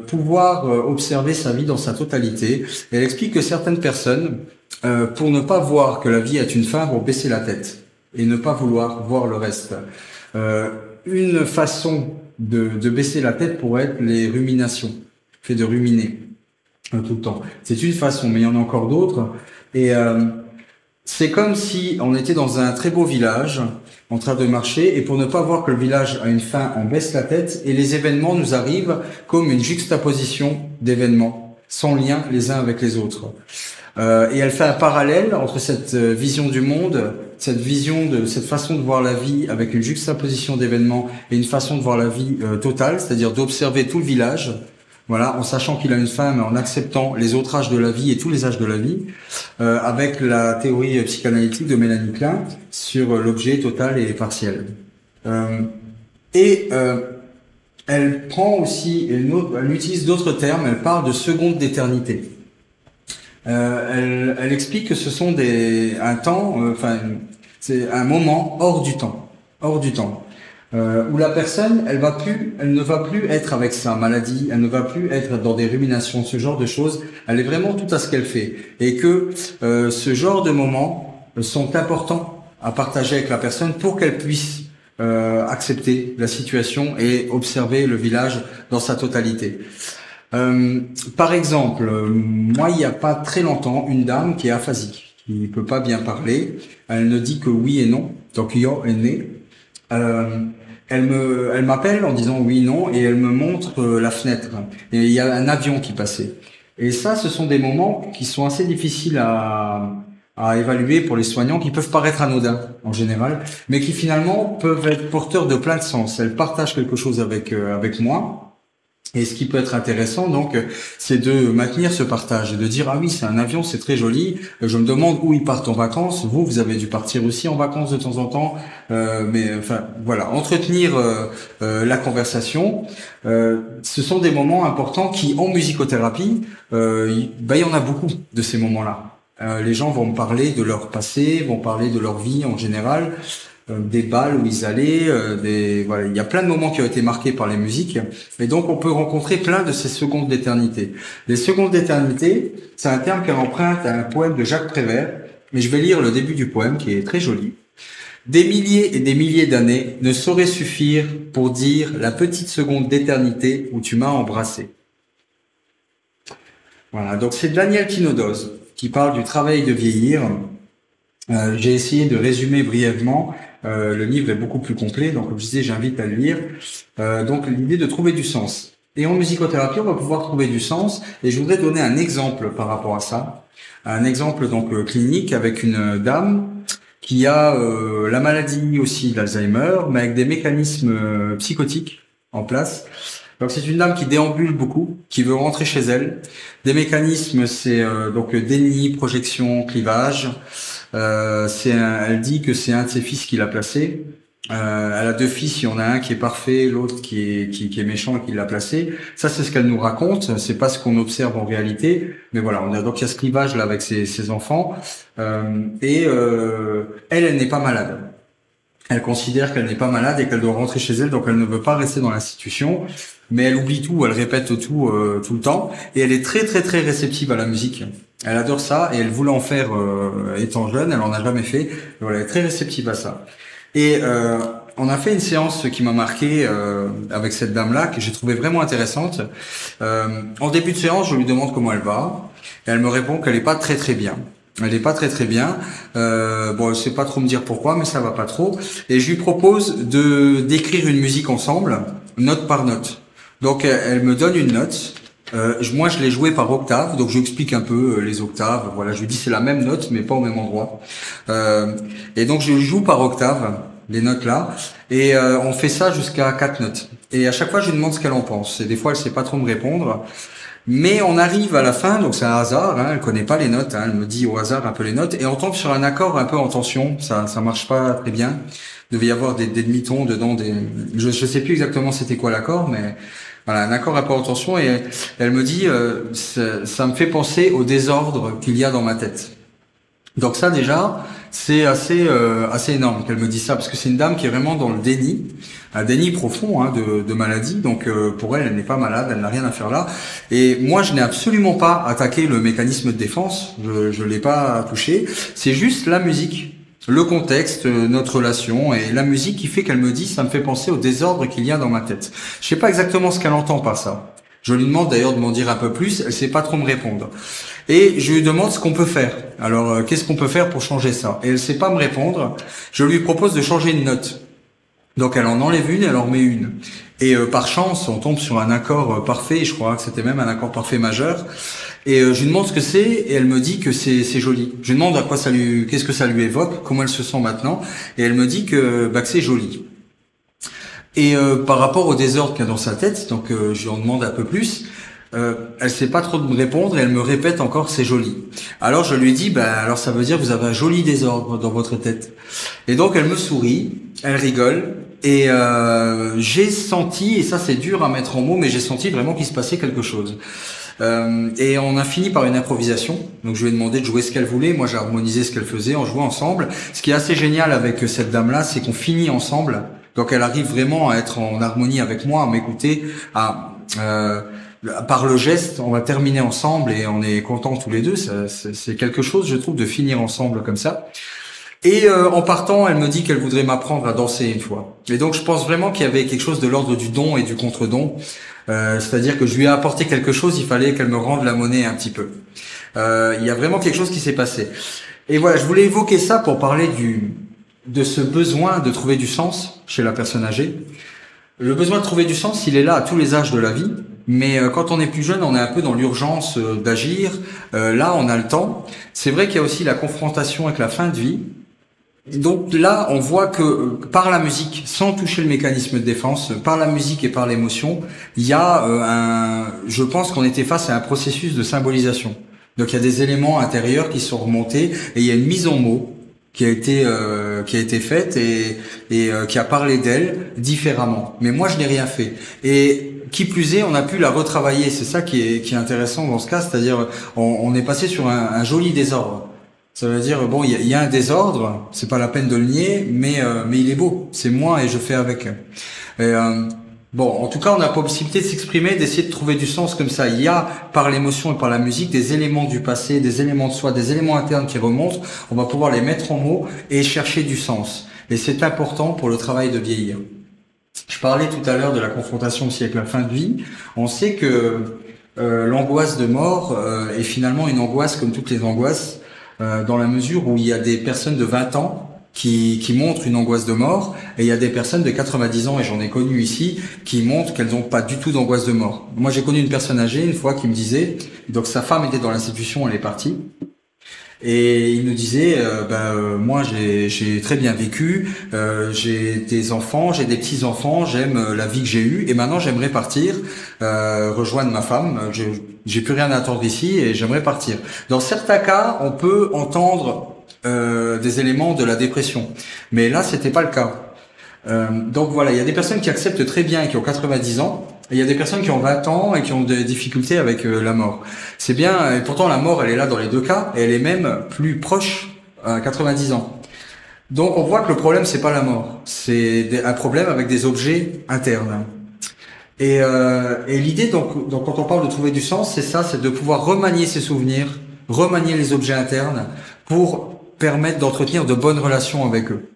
pouvoir observer sa vie dans sa totalité. Et elle explique que certaines personnes, pour ne pas voir que la vie est une fin, vont baisser la tête et ne pas vouloir voir le reste. Une façon de baisser la tête pourrait être les ruminations, le fait de ruminer tout le temps. C'est une façon, mais il y en a encore d'autres. Et c'est comme si on était dans un très beau village, en train de marcher, et pour ne pas voir que le village a une fin, on baisse la tête, et les événements nous arrivent comme une juxtaposition d'événements, sans lien les uns avec les autres. Et elle fait un parallèle entre cette vision du monde, cette façon de voir la vie avec une juxtaposition d'événements et une façon de voir la vie totale, c'est-à-dire d'observer tout le village, voilà, en sachant qu'il a une fin, mais en acceptant les autres âges de la vie et tous les âges de la vie, avec la théorie psychanalytique de Mélanie Klein sur l'objet total et partiel. Elle prend aussi, elle utilise d'autres termes, elle parle de seconde d'éternité. Elle explique que ce sont c'est un moment hors du temps, où la personne, elle ne va plus être avec sa maladie, elle ne va plus être dans des ruminations, ce genre de choses. Elle est vraiment tout à ce qu'elle fait, et que ce genre de moments sont importants à partager avec la personne pour qu'elle puisse accepter la situation et observer le village dans sa totalité. Par exemple, moi, il n'y a pas très longtemps, une dame qui est aphasique, qui ne peut pas bien parler, elle ne dit que oui et non, donc yo et né. Elle m'appelle en disant oui, non, et elle me montre la fenêtre. Et il y a un avion qui passait. Et ça, ce sont des moments qui sont assez difficiles à évaluer pour les soignants, qui peuvent paraître anodins en général, mais qui finalement peuvent être porteurs de plein de sens. Elle partage quelque chose avec moi. Et ce qui peut être intéressant, donc, c'est de maintenir ce partage et de dire ah oui, c'est un avion, c'est très joli. Je me demande où ils partent en vacances. Vous avez dû partir aussi en vacances de temps en temps, mais enfin voilà, entretenir la conversation. Ce sont des moments importants qui, en musicothérapie, il y en a beaucoup de ces moments-là. Les gens vont me parler de leur passé, vont parler de leur vie en général. Des balles où ils allaient, voilà, il y a plein de moments qui ont été marqués par les musiques, et donc on peut rencontrer plein de ces secondes d'éternité. Les secondes d'éternité, c'est un terme qu'elle emprunte à un poème de Jacques Prévert, mais je vais lire le début du poème qui est très joli. Des milliers et des milliers d'années ne sauraient suffire pour dire la petite seconde d'éternité où tu m'as embrassé. Voilà, donc c'est Daniel Quinodoz qui parle du travail de vieillir. J'ai essayé de résumer brièvement. Le livre est beaucoup plus complet, donc comme je disais, j'invite à le lire. Donc l'idée de trouver du sens. Et en musicothérapie, on va pouvoir trouver du sens. Et je voudrais donner un exemple par rapport à ça. Un exemple donc clinique avec une dame qui a la maladie aussi d'Alzheimer, mais avec des mécanismes psychotiques en place. Donc c'est une dame qui déambule beaucoup, qui veut rentrer chez elle. Des mécanismes, c'est donc déni, projection, clivage. Elle dit que c'est un de ses fils qui l'a placé. Elle a deux fils, il y en a un qui est parfait, l'autre qui est méchant et qui l'a placé. Ça, c'est ce qu'elle nous raconte. C'est pas ce qu'on observe en réalité, mais voilà. Donc il y a ce clivage là avec ses enfants. Elle n'est pas malade. Elle considère qu'elle n'est pas malade et qu'elle doit rentrer chez elle, donc elle ne veut pas rester dans l'institution. Mais elle oublie tout, elle répète tout le temps, et elle est très très très réceptive à la musique. Elle adore ça, et elle voulait en faire étant jeune, elle en a jamais fait. Donc elle est très réceptive à ça. Et on a fait une séance qui m'a marqué avec cette dame-là, que j'ai trouvé vraiment intéressante. En début de séance, je lui demande comment elle va, et elle me répond qu'elle est pas très très bien. Elle est pas très très bien. Bon, elle sait pas trop me dire pourquoi, mais ça va pas trop. Et je lui propose de d'écrire une musique ensemble, note par note. Donc elle me donne une note. Moi, je l'ai jouée par octave, donc je lui explique un peu les octaves. Voilà, je lui dis c'est la même note, mais pas au même endroit. Et donc je joue par octave les notes là, et on fait ça jusqu'à 4 notes. Et à chaque fois, je lui demande ce qu'elle en pense. Et des fois, elle sait pas trop me répondre. Mais on arrive à la fin, donc c'est un hasard, hein, elle connaît pas les notes, hein, elle me dit au hasard un peu les notes, et on tombe sur un accord un peu en tension, ça marche pas très bien. Il devait y avoir des demi-tons dedans, je sais plus exactement c'était quoi l'accord, mais voilà, un accord un peu en tension, et elle me dit, ça me fait penser au désordre qu'il y a dans ma tête. Donc ça déjà, c'est assez énorme qu'elle me dise ça, parce que c'est une dame qui est vraiment dans le déni, un déni profond hein, de maladie. Donc pour elle, elle n'est pas malade, elle n'a rien à faire là. Et moi, je n'ai absolument pas attaqué le mécanisme de défense, je l'ai pas touché. C'est juste la musique, le contexte, notre relation et la musique qui fait qu'elle me dit, ça me fait penser au désordre qu'il y a dans ma tête. Je sais pas exactement ce qu'elle entend par ça. Je lui demande d'ailleurs de m'en dire un peu plus, elle sait pas trop me répondre. Et je lui demande ce qu'on peut faire. Alors, qu'est-ce qu'on peut faire pour changer ça? Et elle sait pas me répondre. Je lui propose de changer une note. Donc, elle en enlève une, elle en remet une. Et par chance, on tombe sur un accord parfait. Je crois que c'était même un accord parfait majeur. Et je lui demande ce que c'est, et elle me dit que c'est joli. Je lui demande à quoi qu'est-ce que ça lui évoque, comment elle se sent maintenant, et elle me dit que c'est joli. Et par rapport au désordre qu'il y a dans sa tête, donc je lui en demande un peu plus. Elle sait pas trop me répondre et elle me répète encore c'est joli. Alors je lui dis alors ça veut dire que vous avez un joli désordre dans votre tête. Et donc elle me sourit, elle rigole et j'ai senti, et ça c'est dur à mettre en mots, mais j'ai senti vraiment qu'il se passait quelque chose. Et on a fini par une improvisation. Donc je lui ai demandé de jouer ce qu'elle voulait. Moi j'ai harmonisé ce qu'elle faisait. On jouait ensemble. Ce qui est assez génial avec cette dame-là, c'est qu'on finit ensemble. Donc elle arrive vraiment à être en harmonie avec moi, à m'écouter, par le geste, on va terminer ensemble et on est contents tous les deux. C'est quelque chose, je trouve, de finir ensemble comme ça. Et en partant, elle me dit qu'elle voudrait m'apprendre à danser une fois. Et donc, je pense vraiment qu'il y avait quelque chose de l'ordre du don et du contre-don. C'est-à-dire que je lui ai apporté quelque chose, il fallait qu'elle me rende la monnaie un petit peu. Il y a vraiment quelque chose qui s'est passé. Et voilà, je voulais évoquer ça pour parler de ce besoin de trouver du sens chez la personne âgée. Le besoin de trouver du sens, il est là à tous les âges de la vie. Mais quand on est plus jeune, on est un peu dans l'urgence d'agir. Là, on a le temps. C'est vrai qu'il y a aussi la confrontation avec la fin de vie. Donc là, on voit que par la musique, sans toucher le mécanisme de défense, par la musique et par l'émotion, il y a je pense qu'on était face à un processus de symbolisation. Donc il y a des éléments intérieurs qui sont remontés et il y a une mise en mots qui a été faite et qui a parlé d'elle différemment. Mais moi, je n'ai rien fait. Et qui plus est, on a pu la retravailler. C'est ça qui est intéressant dans ce cas, c'est-à-dire on est passé sur un joli désordre. Ça veut dire bon, il y a un désordre, c'est pas la peine de le nier, mais il est beau. C'est moi et je fais avec. Et, bon, en tout cas, on a la possibilité de s'exprimer, d'essayer de trouver du sens comme ça. Il y a, par l'émotion et par la musique, des éléments du passé, des éléments de soi, des éléments internes qui remontent. On va pouvoir les mettre en mots et chercher du sens. Et c'est important pour le travail de vieillir. Je parlais tout à l'heure de la confrontation aussi avec la fin de vie. On sait que l'angoisse de mort est finalement une angoisse comme toutes les angoisses, dans la mesure où il y a des personnes de 20 ans qui montrent une angoisse de mort, et il y a des personnes de 90 ans, et j'en ai connu ici, qui montrent qu'elles n'ont pas du tout d'angoisse de mort. Moi, j'ai connu une personne âgée, une fois, qui me disait, donc sa femme était dans l'institution, elle est partie, et il nous disait, moi j'ai très bien vécu, j'ai des enfants, j'ai des petits-enfants, j'aime la vie que j'ai eue, et maintenant j'aimerais partir, rejoindre ma femme, j'ai plus rien à attendre ici, et j'aimerais partir. Dans certains cas, on peut entendre des éléments de la dépression. Mais là, c'était pas le cas. Donc voilà, il y a des personnes qui acceptent très bien et qui ont 90 ans, et il y a des personnes qui ont 20 ans et qui ont des difficultés avec la mort. C'est bien, et pourtant la mort, elle est là dans les deux cas, et elle est même plus proche à 90 ans. Donc on voit que le problème, c'est pas la mort, c'est un problème avec des objets internes. Et l'idée, donc quand on parle de trouver du sens, c'est ça, c'est de pouvoir remanier ses souvenirs, remanier les objets internes pour permettre d'entretenir de bonnes relations avec eux.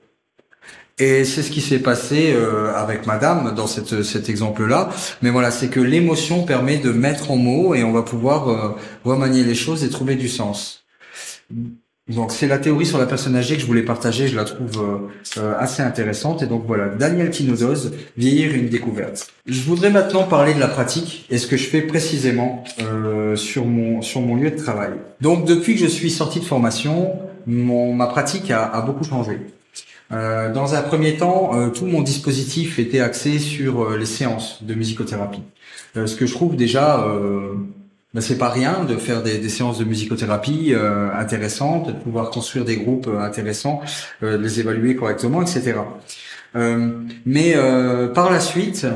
Et c'est ce qui s'est passé avec madame dans cet exemple-là. Mais voilà, c'est que l'émotion permet de mettre en mots et on va pouvoir remanier les choses et trouver du sens. Donc c'est la théorie sur la personne âgée que je voulais partager, je la trouve assez intéressante. Et donc voilà, Daniel Quinozos, Vieillir une découverte. Je voudrais maintenant parler de la pratique et ce que je fais précisément sur mon lieu de travail. Donc depuis que je suis sorti de formation, ma pratique a beaucoup changé. Dans un premier temps, tout mon dispositif était axé sur les séances de musicothérapie. Ce que je trouve déjà, c'est pas rien de faire des séances de musicothérapie intéressantes, de pouvoir construire des groupes intéressants, de les évaluer correctement, etc. Mais par la suite,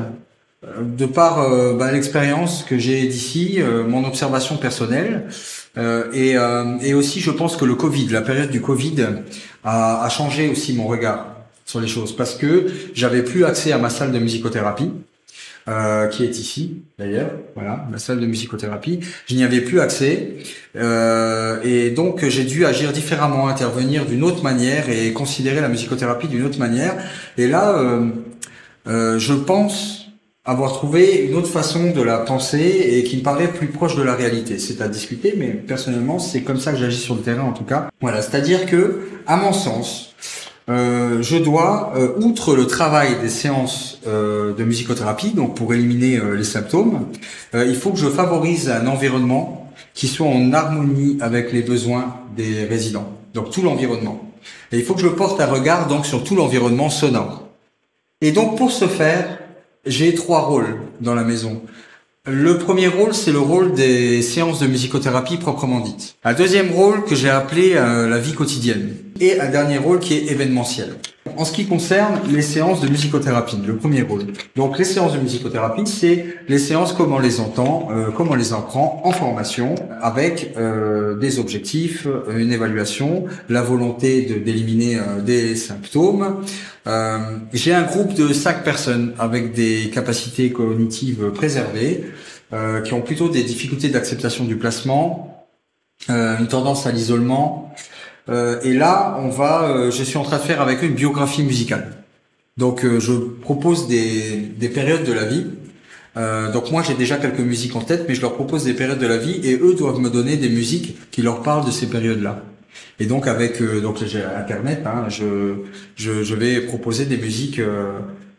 de par l'expérience que j'ai d'ici, mon observation personnelle, et aussi je pense que le Covid, la période du Covid, a changé aussi mon regard sur les choses, parce que j'avais plus accès à ma salle de musicothérapie, qui est ici d'ailleurs, voilà, la salle de musicothérapie. Je n'y avais plus accès, et donc j'ai dû agir différemment, intervenir d'une autre manière et considérer la musicothérapie d'une autre manière. Et là, je pense avoir trouvé une autre façon de la penser et qui me paraît plus proche de la réalité. C'est à discuter, mais personnellement, c'est comme ça que j'agis sur le terrain en tout cas. Voilà, c'est-à-dire que, à mon sens, je dois, outre le travail des séances de musicothérapie, donc pour éliminer les symptômes, il faut que je favorise un environnement qui soit en harmonie avec les besoins des résidents, donc tout l'environnement. Et il faut que je porte un regard donc sur tout l'environnement sonore. Et donc pour ce faire, j'ai 3 rôles dans la maison. Le premier rôle, c'est le rôle des séances de musicothérapie proprement dites. Un deuxième rôle que j'ai appelé la vie quotidienne. Et un dernier rôle qui est événementiel. En ce qui concerne les séances de musicothérapie, le premier rôle. Donc les séances de musicothérapie, c'est les séances comme on les entend, comme on les apprend en formation, avec des objectifs, une évaluation, la volonté d'éliminer des symptômes. J'ai un groupe de 5 personnes avec des capacités cognitives préservées, qui ont plutôt des difficultés d'acceptation du placement, une tendance à l'isolement. Et là, je suis en train de faire avec eux une biographie musicale. Donc, je propose des périodes de la vie. Donc moi, j'ai déjà quelques musiques en tête, mais je leur propose des périodes de la vie et eux doivent me donner des musiques qui leur parlent de ces périodes-là. Et donc avec donc j'ai Internet, je vais proposer des musiques,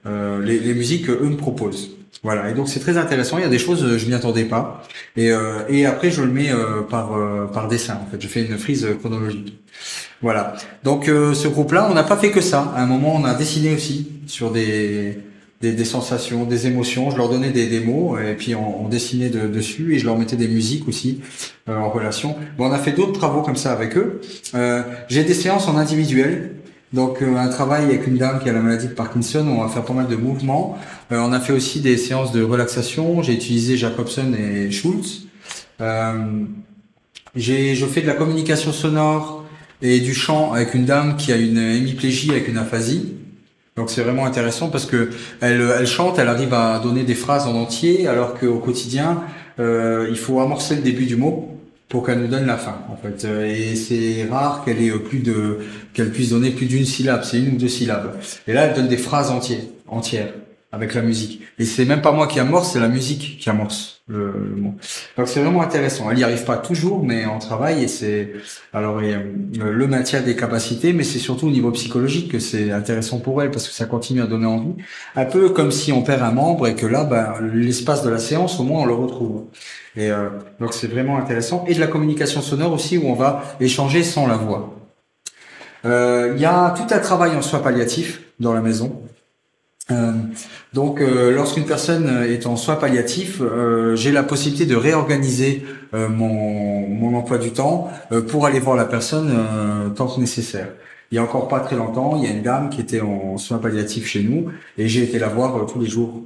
les musiques que eux me proposent. Voilà. Et donc c'est très intéressant. Il y a des choses je m'y attendais pas. Et après je le mets par dessin. En fait, je fais une frise chronologique. Voilà. Donc ce groupe-là, on n'a pas fait que ça. À un moment, on a dessiné aussi sur des sensations, des émotions. Je leur donnais des mots et puis on dessinait dessus et je leur mettais des musiques aussi en relation. Bon, on a fait d'autres travaux comme ça avec eux. J'ai des séances en individuel. Donc un travail avec une dame qui a la maladie de Parkinson, on va faire pas mal de mouvements. On a fait aussi des séances de relaxation. J'ai utilisé Jacobson et Schultz. Je fais de la communication sonore et du chant avec une dame qui a une hémiplégie avec une aphasie. Donc c'est vraiment intéressant parce que elle chante, elle arrive à donner des phrases en entier, alors qu'au quotidien, il faut amorcer le début du mot pour qu'elle nous donne la fin, en fait. Et c'est rare qu'elle puisse donner plus d'une syllabe, c'est 1 ou 2 syllabes. Et là, elle donne des phrases entières, avec la musique. Et c'est même pas moi qui amorce, c'est la musique qui amorce le mot. Donc c'est vraiment intéressant. Elle y arrive pas toujours, mais on travaille et c'est le maintien des capacités, mais c'est surtout au niveau psychologique que c'est intéressant pour elle parce que ça continue à donner envie. Un peu comme si on perd un membre et que là, l'espace de la séance, au moins on le retrouve. Et donc c'est vraiment intéressant. Et de la communication sonore aussi où on va échanger sans la voix. Il y a tout un travail en soins palliatifs dans la maison. Donc, lorsqu'une personne est en soins palliatifs, j'ai la possibilité de réorganiser mon emploi du temps pour aller voir la personne tant que nécessaire. Il y a encore pas très longtemps, il y a une dame qui était en soins palliatifs chez nous et j'ai été la voir tous les jours,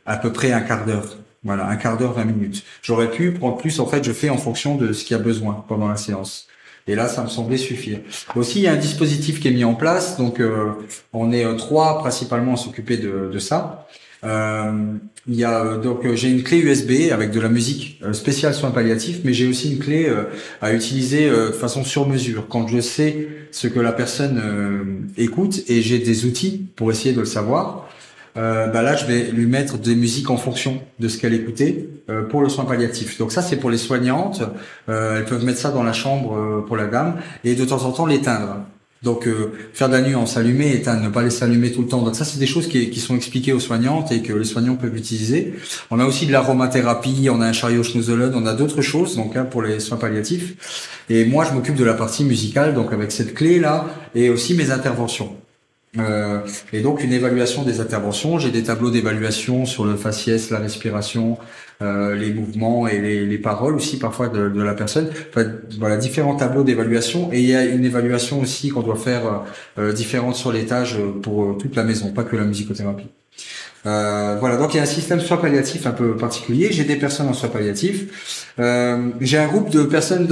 à peu près un quart d'heure. Voilà, un quart d'heure, 20 minutes. J'aurais pu prendre plus, en fait, je fais en fonction de ce qu'il y a besoin pendant la séance. Et là, ça me semblait suffire. Aussi, il y a un dispositif qui est mis en place. Donc, on est 3 principalement à s'occuper de ça. Il y a j'ai une clé USB avec de la musique spéciale soins palliatifs, mais j'ai aussi une clé à utiliser de façon sur mesure. Quand je sais ce que la personne écoute et j'ai des outils pour essayer de le savoir. là je vais lui mettre des musiques en fonction de ce qu'elle écoutait pour le soin palliatif. Donc ça c'est pour les soignantes, elles peuvent mettre ça dans la chambre pour la dame et de temps en temps l'éteindre. Donc faire de la nuance, allumer, éteindre, ne pas laisser allumer tout le temps. Donc ça c'est des choses qui sont expliquées aux soignantes et que les soignants peuvent utiliser. On a aussi de l'aromathérapie, on a un chariot Schnuzelen, on a d'autres choses donc pour les soins palliatifs. Et moi je m'occupe de la partie musicale donc avec cette clé là et aussi mes interventions. Et donc une évaluation des interventions, j'ai des tableaux d'évaluation sur le faciès, la respiration, les mouvements et les paroles aussi parfois de la personne. Enfin, voilà, différents tableaux d'évaluation et il y a une évaluation aussi qu'on doit faire différente sur l'étage pour toute la maison, pas que la musicothérapie. Voilà, donc il y a un système soins palliatifs un peu particulier. J'ai des personnes en soins palliatifs. J'ai un groupe de personnes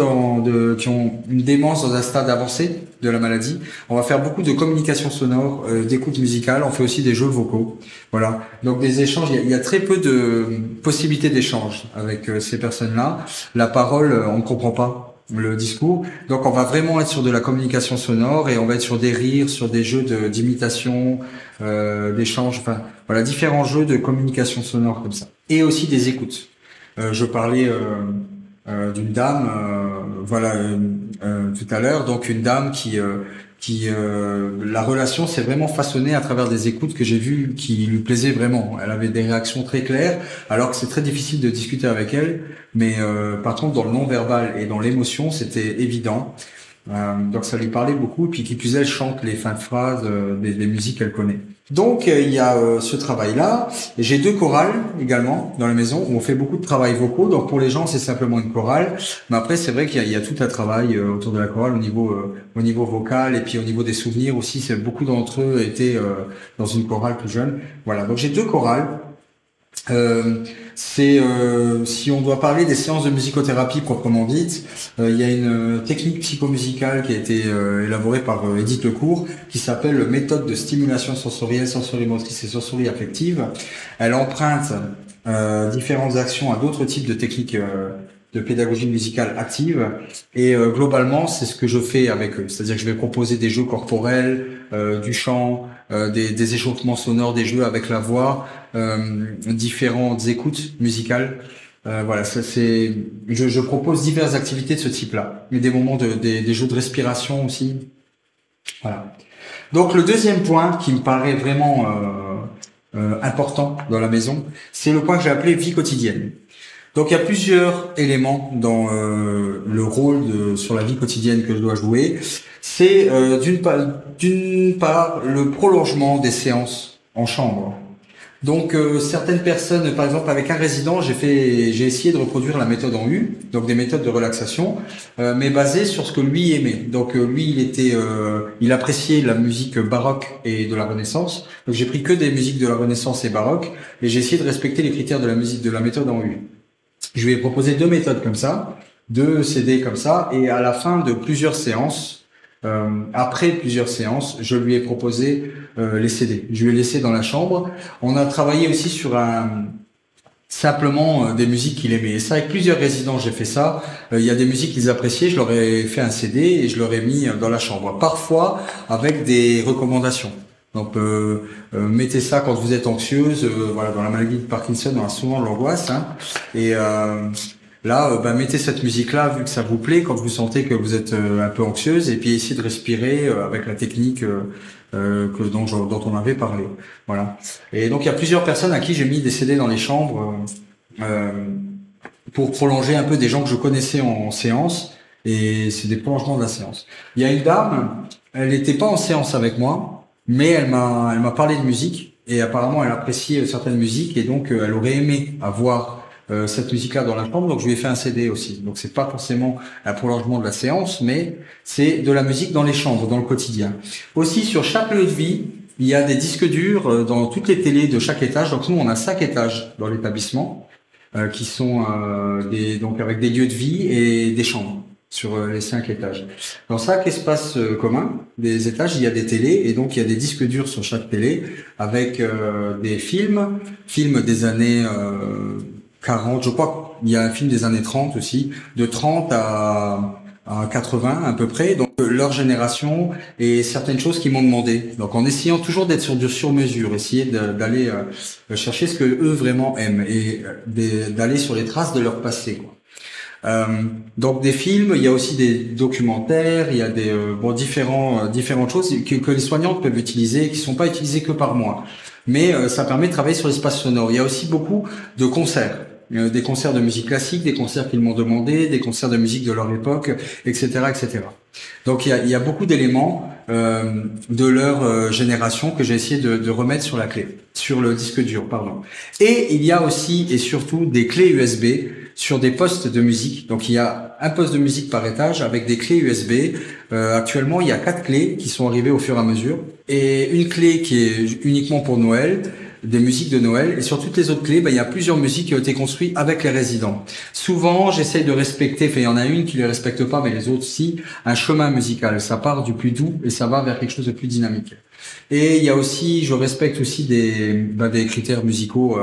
qui ont une démence dans un stade avancé de la maladie. On va faire beaucoup de communication sonore, d'écoute musicale. On fait aussi des jeux vocaux. Voilà, donc des échanges. Il y a très peu de possibilités d'échange avec ces personnes-là. La parole, on ne comprend pas le discours. Donc on va vraiment être sur de la communication sonore et on va être sur des rires, sur des jeux d'imitation, d'échange, enfin voilà, différents jeux de communication sonore comme ça. Et aussi des écoutes. Je parlais d'une dame, tout à l'heure, donc une dame qui la relation s'est vraiment façonnée à travers des écoutes que j'ai vues qui lui plaisaient vraiment. Elle avait des réactions très claires, alors que c'est très difficile de discuter avec elle. Mais par contre, dans le non-verbal et dans l'émotion, c'était évident. Donc ça lui parlait beaucoup. Et puis qui plus est, elle chante les fins de phrases des musiques qu'elle connaît. Donc il y a ce travail-là. J'ai 2 chorales également dans la maison où on fait beaucoup de travail vocaux. Donc pour les gens, c'est simplement une chorale. Mais après, c'est vrai qu'il y a tout un travail autour de la chorale au niveau vocal et puis au niveau des souvenirs aussi. C'est beaucoup d'entre eux étaient dans une chorale plus jeune. Voilà. Donc j'ai 2 chorales. Si on doit parler des séances de musicothérapie proprement dites, il y a une technique psychomusicale qui a été élaborée par Edith Lecourt qui s'appelle méthode de stimulation sensorielle, sensorimotrice et sensorie-affective. Elle emprunte différentes actions à d'autres types de techniques de pédagogie musicale active et globalement c'est ce que je fais avec eux, c'est-à-dire que je vais proposer des jeux corporels, du chant, des échauffements sonores, des jeux avec la voix, différentes écoutes musicales. Voilà, ça c'est. Je propose diverses activités de ce type-là, mais des moments des jeux de respiration aussi. Voilà. Donc le deuxième point qui me paraît vraiment important dans la maison, c'est le point que j'ai appelé vie quotidienne. Donc il y a plusieurs éléments dans le rôle sur la vie quotidienne que je dois jouer. C'est d'une part le prolongement des séances en chambre. Donc certaines personnes, par exemple avec un résident, j'ai essayé de reproduire la méthode en U, donc des méthodes de relaxation, mais basées sur ce que lui aimait. Donc lui il appréciait la musique baroque et de la Renaissance. Donc j'ai pris que des musiques de la Renaissance et baroque et j'ai essayé de respecter les critères de la musique de la méthode en U. Je lui ai proposé 2 méthodes comme ça, 2 CD comme ça, et à la fin de plusieurs séances, après plusieurs séances, je lui ai proposé les CD. Je lui ai laissé dans la chambre. On a travaillé aussi sur simplement des musiques qu'il aimait. Et ça, avec plusieurs résidents, j'ai fait ça. Il y a des musiques qu'ils appréciaient, je leur ai fait un CD et je leur ai mis dans la chambre. Parfois, avec des recommandations. Donc mettez ça quand vous êtes anxieuse, voilà, dans la maladie de Parkinson on a souvent de l'angoisse, hein, et là mettez cette musique là vu que ça vous plaît quand vous sentez que vous êtes un peu anxieuse et puis essayez de respirer avec la technique dont on avait parlé, voilà. Et donc il y a plusieurs personnes à qui j'ai mis des CD dans les chambres pour prolonger un peu des gens que je connaissais en séance et c'est des prolongements de la séance. Il y a une dame, elle n'était pas en séance avec moi. Mais elle m'a parlé de musique et apparemment elle appréciait certaines musiques et donc elle aurait aimé avoir cette musique-là dans la chambre, donc je lui ai fait un CD aussi. Donc c'est pas forcément un prolongement de la séance, mais c'est de la musique dans les chambres, dans le quotidien. Aussi sur chaque lieu de vie, il y a des disques durs dans toutes les télés de chaque étage. Donc nous on a 5 étages dans l'établissement qui sont donc avec des lieux de vie et des chambres sur les 5 étages. Dans chaque espace commun des étages, il y a des télés et donc il y a des disques durs sur chaque télé avec des films des années 40, je crois qu'il y a un film des années 30 aussi, de 30 à à 80 à peu près, donc leur génération et certaines choses qu'ils m'ont demandé. Donc en essayant toujours d'être sur du sur-mesure, essayer d'aller chercher ce que eux vraiment aiment et d'aller sur les traces de leur passé, quoi. Donc des films, il y a aussi des documentaires, il y a des différentes choses que les soignantes peuvent utiliser, qui sont pas utilisées que par moi. Mais ça permet de travailler sur l'espace sonore. Il y a aussi beaucoup de concerts. Des concerts de musique classique, des concerts qu'ils m'ont demandé, des concerts de musique de leur époque, etc., etc. Donc il y a beaucoup d'éléments de leur génération que j'ai essayé de remettre sur la clé, sur le disque dur, pardon. Et il y a aussi et surtout des clés USB sur des postes de musique. Donc il y a un poste de musique par étage avec des clés USB. Actuellement, il y a 4 clés qui sont arrivées au fur et à mesure et une clé qui est uniquement pour Noël, des musiques de Noël, et sur toutes les autres clés, il y a plusieurs musiques qui ont été construites avec les résidents. Souvent, j'essaye de respecter, il y en a une qui les respecte pas, mais les autres si, un chemin musical. Ça part du plus doux et ça va vers quelque chose de plus dynamique. Et il y a aussi, je respecte aussi des critères musicaux.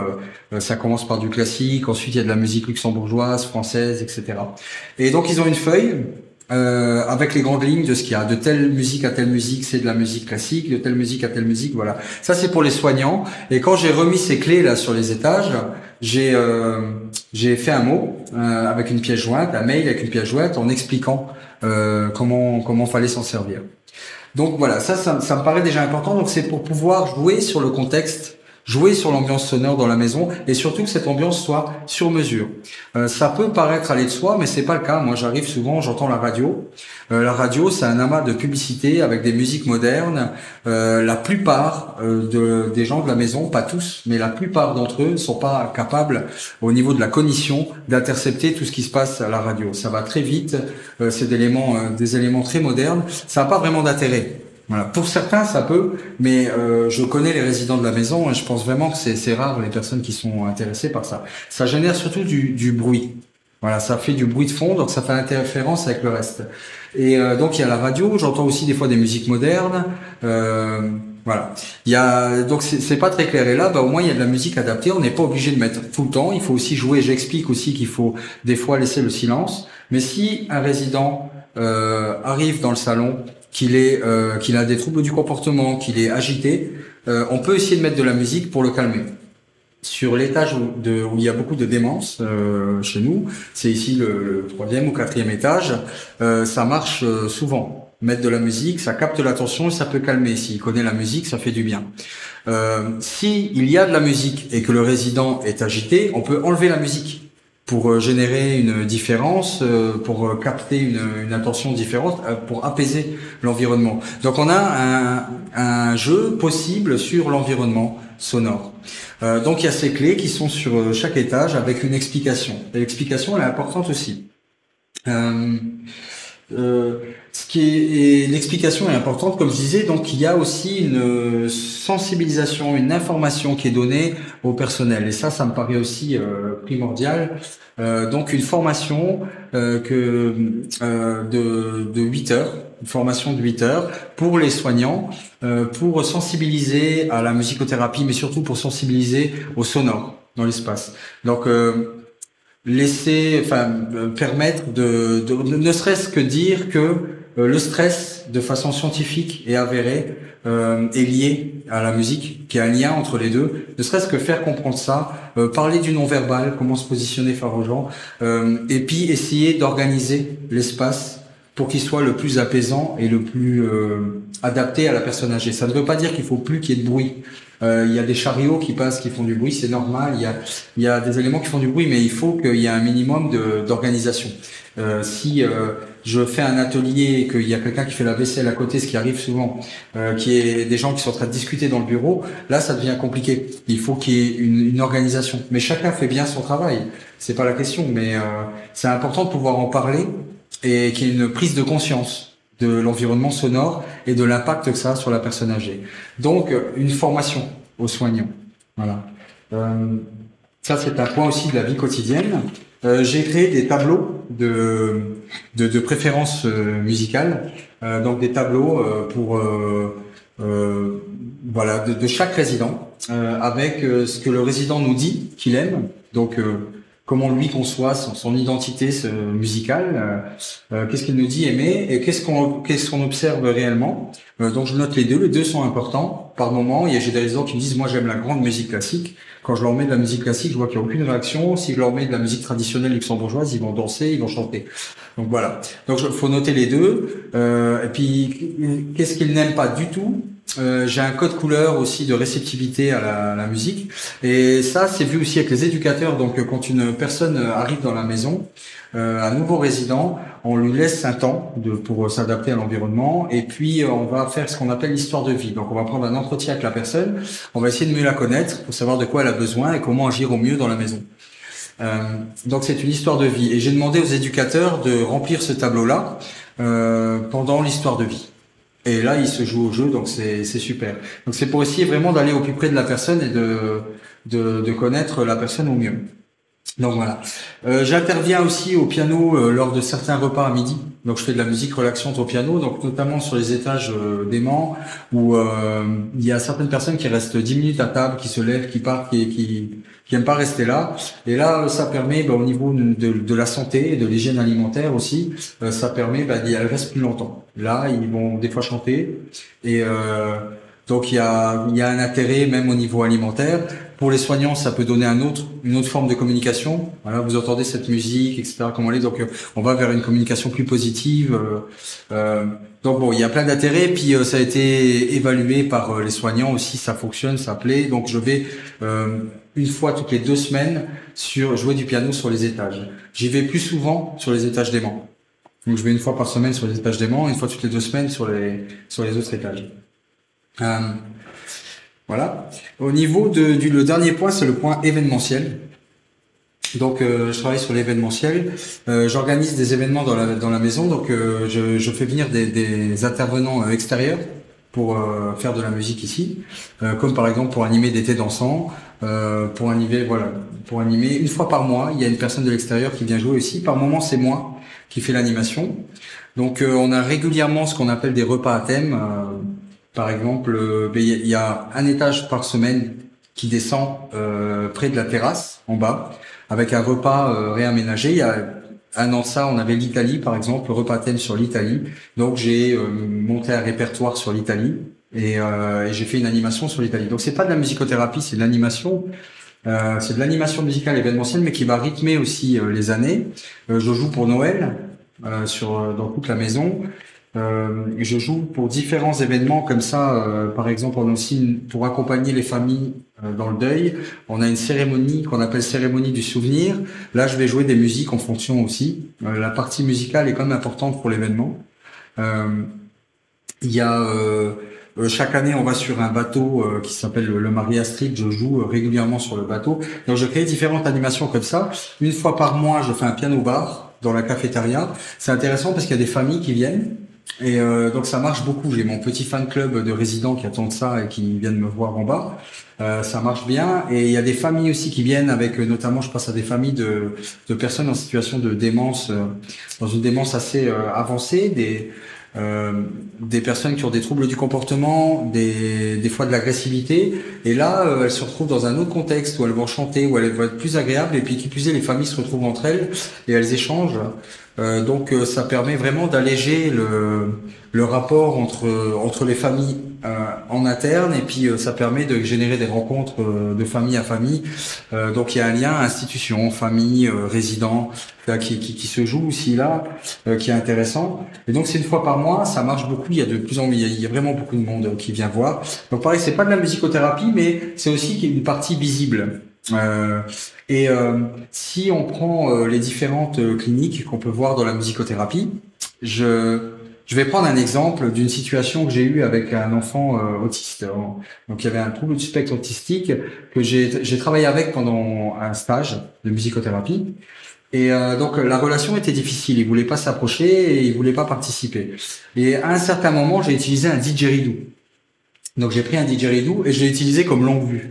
Ça commence par du classique, ensuite il y a de la musique luxembourgeoise, française, etc. Et donc ils ont une feuille avec les grandes lignes de ce qu'il y a. De telle musique à telle musique, c'est de la musique classique. De telle musique à telle musique, voilà. Ça, c'est pour les soignants. Et quand j'ai remis ces clés là sur les étages, j'ai fait un mot avec une pièce jointe, un mail avec une pièce jointe, en expliquant comment fallait s'en servir. Donc voilà, ça me paraît déjà important. Donc c'est pour pouvoir jouer sur le contexte, jouer sur l'ambiance sonore dans la maison et surtout que cette ambiance soit sur mesure. Ça peut paraître aller de soi, mais c'est pas le cas. Moi, j'arrive souvent, j'entends la radio. La radio, c'est un amas de publicité avec des musiques modernes. La plupart des gens de la maison, pas tous, mais la plupart d'entre eux, ne sont pas capables, au niveau de la cognition, d'intercepter tout ce qui se passe à la radio. Ça va très vite. C'est des éléments très modernes. Ça n'a pas vraiment d'intérêt. Voilà. Pour certains, ça peut, mais je connais les résidents de la maison et je pense vraiment que c'est rare les personnes qui sont intéressées par ça. Ça génère surtout du bruit. Voilà, ça fait du bruit de fond, donc ça fait interférence avec le reste. Et donc il y a la radio, j'entends aussi des fois des musiques modernes. Voilà. Donc c'est pas très clair. Et là, au moins il y a de la musique adaptée. On n'est pas obligé de mettre tout le temps. Il faut aussi jouer. J'explique aussi qu'il faut des fois laisser le silence. Mais si un résident arrive dans le salon, qu'il a des troubles du comportement, qu'il est agité, on peut essayer de mettre de la musique pour le calmer. Sur l'étage où il y a beaucoup de démence chez nous, c'est ici le 3e ou 4e étage, ça marche souvent. Mettre de la musique, ça capte l'attention et ça peut calmer. S'il connaît la musique, ça fait du bien. Si il y a de la musique et que le résident est agité, on peut enlever la musique pour générer une différence, pour capter une attention différente, pour apaiser l'environnement. Donc on a un jeu possible sur l'environnement sonore. Donc il y a ces clés qui sont sur chaque étage avec une explication. Et l'explication elle est importante aussi. L'explication est importante, comme je disais, donc il y a aussi une sensibilisation, une information qui est donnée au personnel, et ça me paraît aussi primordial. Donc une formation de 8 heures, une formation de 8 heures pour les soignants, pour sensibiliser à la musicothérapie, mais surtout pour sensibiliser au sonore dans l'espace. Donc permettre ne serait-ce que dire que le stress, de façon scientifique et avérée, est lié à la musique, qu'il y a un lien entre les deux. Ne serait-ce que faire comprendre ça, parler du non-verbal, comment se positionner face aux gens, et puis essayer d'organiser l'espace pour qu'il soit le plus apaisant et le plus adapté à la personne âgée. Ça ne veut pas dire qu'il faut plus qu'il y ait de bruit. Il y a des chariots qui passent, qui font du bruit, c'est normal. Il y a des éléments qui font du bruit, mais il faut qu'il y ait un minimum d'organisation. Si je fais un atelier et qu'il y a quelqu'un qui fait la vaisselle à côté, ce qui arrive souvent, qu'il y ait des gens qui sont en train de discuter dans le bureau, là ça devient compliqué. Il faut qu'il y ait une organisation. Mais chacun fait bien son travail, c'est pas la question, mais c'est important de pouvoir en parler et qu'il y ait une prise de conscience de l'environnement sonore et de l'impact que ça a sur la personne âgée. Donc, une formation aux soignants. Voilà. Ça, c'est un point aussi de la vie quotidienne. J'ai créé des tableaux de préférences musicales. Donc, des tableaux pour de chaque résident avec ce que le résident nous dit qu'il aime. Donc, comment lui conçoit son identité musicale, qu'est-ce qu'il nous dit aimer et qu'est-ce qu'on observe réellement. Donc je note les deux sont importants. Par moment, j'ai des résidents qui me disent moi j'aime la grande musique classique. Quand je leur mets de la musique classique, je vois qu'il n'y a aucune réaction. Si je leur mets de la musique traditionnelle luxembourgeoise, ils vont danser, ils vont chanter. Donc voilà. Donc il faut noter les deux. Et puis qu'est-ce qu'ils n'aiment pas du tout? J'ai un code couleur aussi de réceptivité à la musique, et ça c'est vu aussi avec les éducateurs. Donc quand une personne arrive dans la maison, un nouveau résident, on lui laisse un temps pour s'adapter à l'environnement, et puis on va faire ce qu'on appelle l'histoire de vie. Donc on va prendre un entretien avec la personne, on va essayer de mieux la connaître pour savoir de quoi elle a besoin et comment agir au mieux dans la maison. Donc c'est une histoire de vie, et j'ai demandé aux éducateurs de remplir ce tableau-là pendant l'histoire de vie. Et là, il se joue au jeu, donc c'est super. Donc c'est pour essayer vraiment d'aller au plus près de la personne et de connaître la personne au mieux. Donc voilà. J'interviens aussi au piano lors de certains repas à midi. Donc je fais de la musique relaxante au piano, donc notamment sur les étages d'aimants où il y a certaines personnes qui restent 10 minutes à table, qui se lèvent, qui partent, qui aiment pas rester là. Et là, ça permet, au niveau de la santé et de l'hygiène alimentaire aussi, ça permet, d'y rester plus longtemps. Là, ils vont des fois chanter, et donc il y a un intérêt même au niveau alimentaire. Pour les soignants, ça peut donner une autre forme de communication. Voilà, vous entendez cette musique, etc. Comment elle est. Donc on va vers une communication plus positive. Donc bon, il y a plein d'intérêts. Puis ça a été évalué par les soignants aussi. Ça fonctionne, ça plaît. Donc je vais une fois toutes les 2 semaines jouer du piano sur les étages. J'y vais plus souvent sur les étages d'aimants. Donc je vais une fois par semaine sur les étages d'aimants, une fois toutes les 2 semaines sur les autres étages. Voilà. Au niveau le dernier point, c'est le point événementiel. Donc je travaille sur l'événementiel. J'organise des événements dans la maison. Donc je fais venir des intervenants extérieurs pour faire de la musique ici, comme par exemple pour animer des thés dansants, pour animer une fois par mois. Il y a une personne de l'extérieur qui vient jouer aussi. Par moment, c'est moi qui fais l'animation. Donc on a régulièrement ce qu'on appelle des repas à thème. Par exemple, il y a un étage par semaine qui descend près de la terrasse, en bas, avec un repas réaménagé. Il y a un an de ça, on avait l'Italie, par exemple, le repas thème sur l'Italie. Donc j'ai monté un répertoire sur l'Italie et j'ai fait une animation sur l'Italie. Donc c'est pas de la musicothérapie, c'est de l'animation. C'est de l'animation musicale événementielle, mais qui va rythmer aussi les années. Je joue pour Noël dans toute la maison. Je joue pour différents événements comme ça. Par exemple, on a aussi pour accompagner les familles dans le deuil, on a une cérémonie qu'on appelle cérémonie du souvenir. Là, je vais jouer des musiques en fonction aussi. La partie musicale est quand même importante pour l'événement. Il y a chaque année, on va sur un bateau qui s'appelle le Marie Astrid. Je joue régulièrement sur le bateau. Donc, je crée différentes animations comme ça. Une fois par mois, je fais un piano bar dans la cafétéria. C'est intéressant parce qu'il y a des familles qui viennent. Et donc ça marche beaucoup. J'ai mon petit fan club de résidents qui attendent ça et qui viennent me voir en bas. Ça marche bien. Et il y a des familles aussi qui viennent avec, notamment, je passe à des familles de personnes en situation de démence, dans une démence assez avancée, des personnes qui ont des troubles du comportement, des fois de l'agressivité. Et là, elles se retrouvent dans un autre contexte où elles vont chanter, où elles vont être plus agréables. Et puis qui plus est, les familles se retrouvent entre elles et elles échangent. Donc ça permet vraiment d'alléger le rapport entre les familles en interne, et puis ça permet de générer des rencontres de famille à famille. Donc il y a un lien institution, famille, résident là, qui se joue aussi là, qui est intéressant. Et donc c'est une fois par mois, ça marche beaucoup. Il y a il y a vraiment beaucoup de monde qui vient voir. Donc pareil, c'est pas de la musicothérapie, mais c'est aussi une partie visible. Si on prend les différentes cliniques qu'on peut voir dans la musicothérapie, je vais prendre un exemple d'une situation que j'ai eue avec un enfant autiste. Donc il y avait un trouble du spectre autistique que j'ai travaillé avec pendant un stage de musicothérapie. Et donc la relation était difficile. Il voulait pas s'approcher et il voulait pas participer. Et à un certain moment, j'ai utilisé un didgeridoo. Donc j'ai pris un didgeridoo et je l'ai utilisé comme longue vue.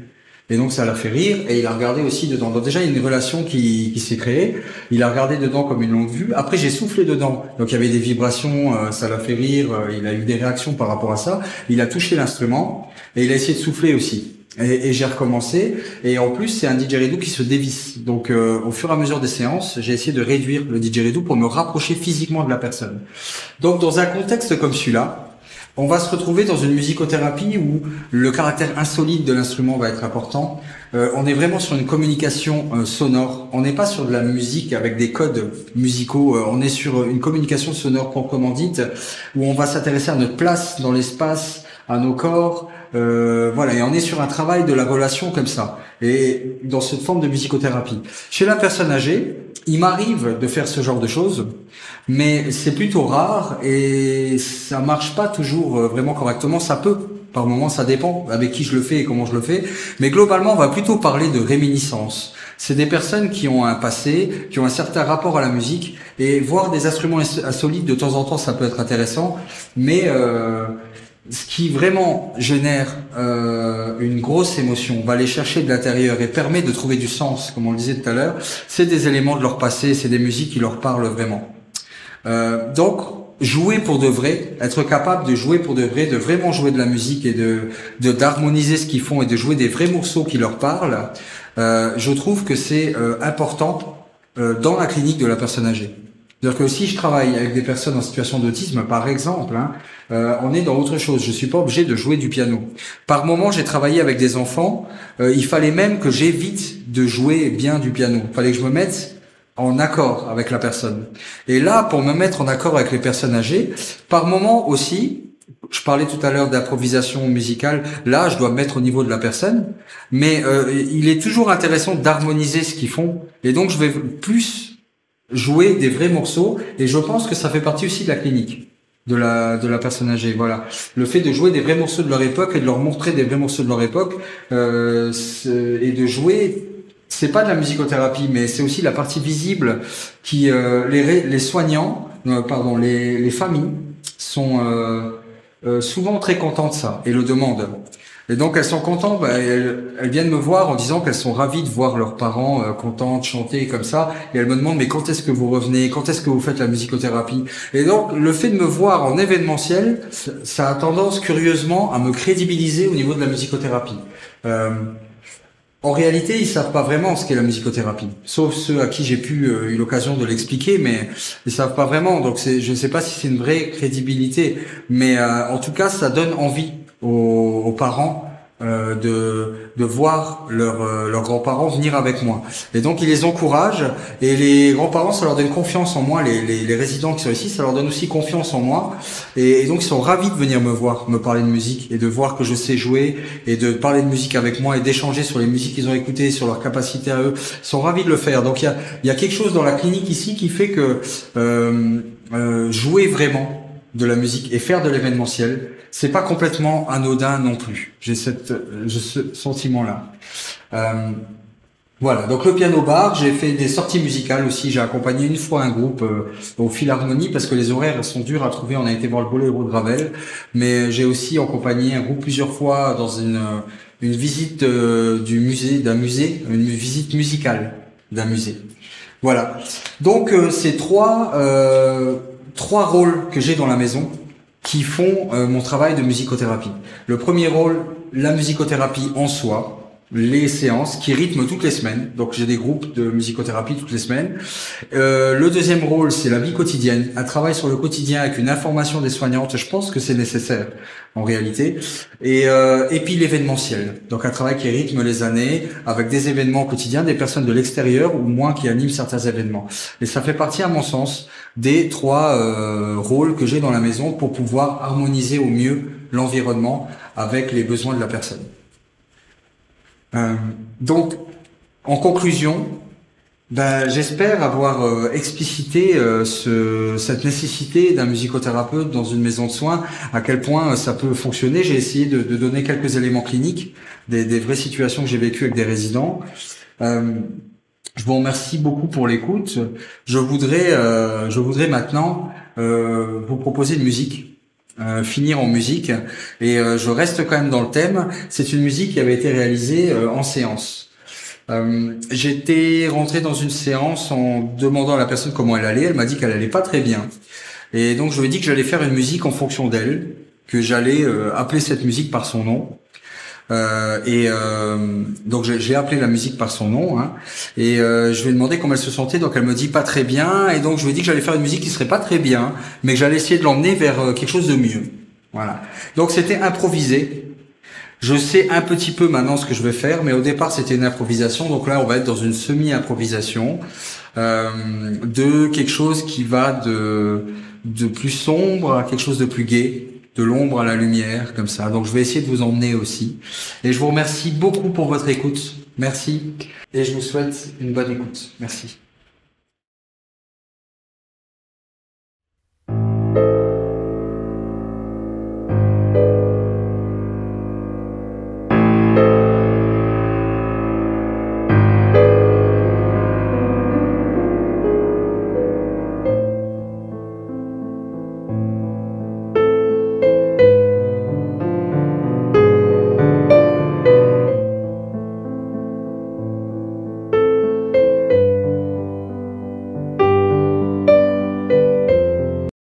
Et donc ça l'a fait rire, et il a regardé aussi dedans. Donc déjà il y a une relation qui s'est créée. Il a regardé dedans comme une longue vue. Après j'ai soufflé dedans. Donc il y avait des vibrations, ça l'a fait rire. Il a eu des réactions par rapport à ça. Il a touché l'instrument et il a essayé de souffler aussi. Et j'ai recommencé. Et en plus, c'est un didgeridoo qui se dévisse. Donc, au fur et à mesure des séances, j'ai essayé de réduire le didgeridoo pour me rapprocher physiquement de la personne. Donc, dans un contexte comme celui-là, on va se retrouver dans une musicothérapie où le caractère insolite de l'instrument va être important. On est vraiment sur une communication sonore. On n'est pas sur de la musique avec des codes musicaux. On est sur une communication sonore proprement dite, où on va s'intéresser à notre place dans l'espace, à nos corps. Voilà, et on est sur un travail de la relation comme ça, et dans cette forme de musicothérapie. Chez la personne âgée, il m'arrive de faire ce genre de choses, mais c'est plutôt rare et ça marche pas toujours vraiment correctement. Ça peut, par moment, ça dépend avec qui je le fais et comment je le fais, mais globalement, on va plutôt parler de réminiscence. C'est des personnes qui ont un passé, qui ont un certain rapport à la musique, et voir des instruments insolites de temps en temps, ça peut être intéressant, mais ce qui vraiment génère une grosse émotion, va aller chercher de l'intérieur et permet de trouver du sens, comme on le disait tout à l'heure, c'est des éléments de leur passé, c'est des musiques qui leur parlent vraiment. Donc, jouer pour de vrai, être capable de jouer pour de vrai, de vraiment jouer de la musique et d'harmoniser ce qu'ils font et de jouer des vrais morceaux qui leur parlent, je trouve que c'est important dans la clinique de la personne âgée. C'est-à-dire que si je travaille avec des personnes en situation d'autisme, par exemple, on est dans autre chose. Je suis pas obligé de jouer du piano. Par moment, j'ai travaillé avec des enfants. Il fallait même que j'évite de jouer bien du piano. Il fallait que je me mette en accord avec la personne. Et là, pour me mettre en accord avec les personnes âgées, par moment aussi, je parlais tout à l'heure d'improvisation musicale. Là, je dois me mettre au niveau de la personne. Mais il est toujours intéressant d'harmoniser ce qu'ils font. Et donc, je vais plus jouer des vrais morceaux, et je pense que ça fait partie aussi de la clinique de la personne âgée. Voilà, le fait de jouer des vrais morceaux de leur époque et de leur montrer des vrais morceaux de leur époque, et de jouer, c'est pas de la musicothérapie, mais c'est aussi la partie visible qui les soignants, les familles sont souvent très contents de ça et le demandent. Et donc elles sont contentes, elles viennent me voir en disant qu'elles sont ravies de voir leurs parents contents de chanter comme ça, et elles me demandent mais quand est-ce que vous revenez, quand est-ce que vous faites la musicothérapie. Et donc le fait de me voir en événementiel, ça a tendance curieusement à me crédibiliser au niveau de la musicothérapie. En réalité, ils savent pas vraiment ce qu'est la musicothérapie, sauf ceux à qui j'ai eu l'occasion de l'expliquer, mais ils savent pas vraiment. Donc je ne sais pas si c'est une vraie crédibilité, mais en tout cas, ça donne envie aux parents de voir leurs grands-parents venir avec moi. Et donc ils les encouragent, et les grands-parents, ça leur donne confiance en moi, les résidents qui sont ici, ça leur donne aussi confiance en moi, et donc ils sont ravis de venir me voir, me parler de musique, et de voir que je sais jouer, et de parler de musique avec moi, et d'échanger sur les musiques qu'ils ont écoutées, sur leur capacité à eux. Ils sont ravis de le faire. Donc il y a quelque chose dans la clinique ici qui fait que jouer vraiment de la musique et faire de l'événementiel, c'est pas complètement anodin non plus. J'ai ce sentiment-là. Voilà, donc le piano bar, j'ai fait des sorties musicales aussi, j'ai accompagné une fois un groupe au Philharmonie parce que les horaires sont durs à trouver, on a été voir le Boléro de Ravel, mais j'ai aussi accompagné un groupe plusieurs fois dans une visite d'un musée, une visite musicale d'un musée. Voilà. Donc c'est trois rôles que j'ai dans la maison qui font mon travail de musicothérapie. Le premier rôle, la musicothérapie en soi, les séances qui rythment toutes les semaines. Donc j'ai des groupes de musicothérapie toutes les semaines. Le deuxième rôle, c'est la vie quotidienne, un travail sur le quotidien avec une information des soignantes. Je pense que c'est nécessaire en réalité. Et puis l'événementiel, donc un travail qui rythme les années avec des événements quotidiens, des personnes de l'extérieur ou moins qui animent certains événements. Et ça fait partie, à mon sens, des trois rôles que j'ai dans la maison pour pouvoir harmoniser au mieux l'environnement avec les besoins de la personne. Donc, en conclusion, j'espère avoir explicité cette nécessité d'un musicothérapeute dans une maison de soins, à quel point ça peut fonctionner. J'ai essayé de donner quelques éléments cliniques, des vraies situations que j'ai vécues avec des résidents. Je vous remercie beaucoup pour l'écoute. Je voudrais maintenant vous proposer une musique. Finir en musique, et je reste quand même dans le thème. C'est une musique qui avait été réalisée en séance. J'étais rentré dans une séance en demandant à la personne comment elle allait. Elle m'a dit qu'elle allait pas très bien, et donc je lui ai dit que j'allais faire une musique en fonction d'elle, que j'allais appeler cette musique par son nom. Donc j'ai appelé la musique par son nom, hein, et je lui ai demandé comment elle se sentait. Donc elle me dit pas très bien, et donc je lui ai dit que j'allais faire une musique qui serait pas très bien, mais que j'allais essayer de l'emmener vers quelque chose de mieux. Voilà. Donc c'était improvisé. Je sais un petit peu maintenant ce que je vais faire, mais au départ c'était une improvisation. Donc là on va être dans une semi-improvisation de quelque chose qui va de plus sombre à quelque chose de plus gai, de l'ombre à la lumière, comme ça. Donc je vais essayer de vous emmener aussi. Et je vous remercie beaucoup pour votre écoute. Merci. Et je vous souhaite une bonne écoute. Merci.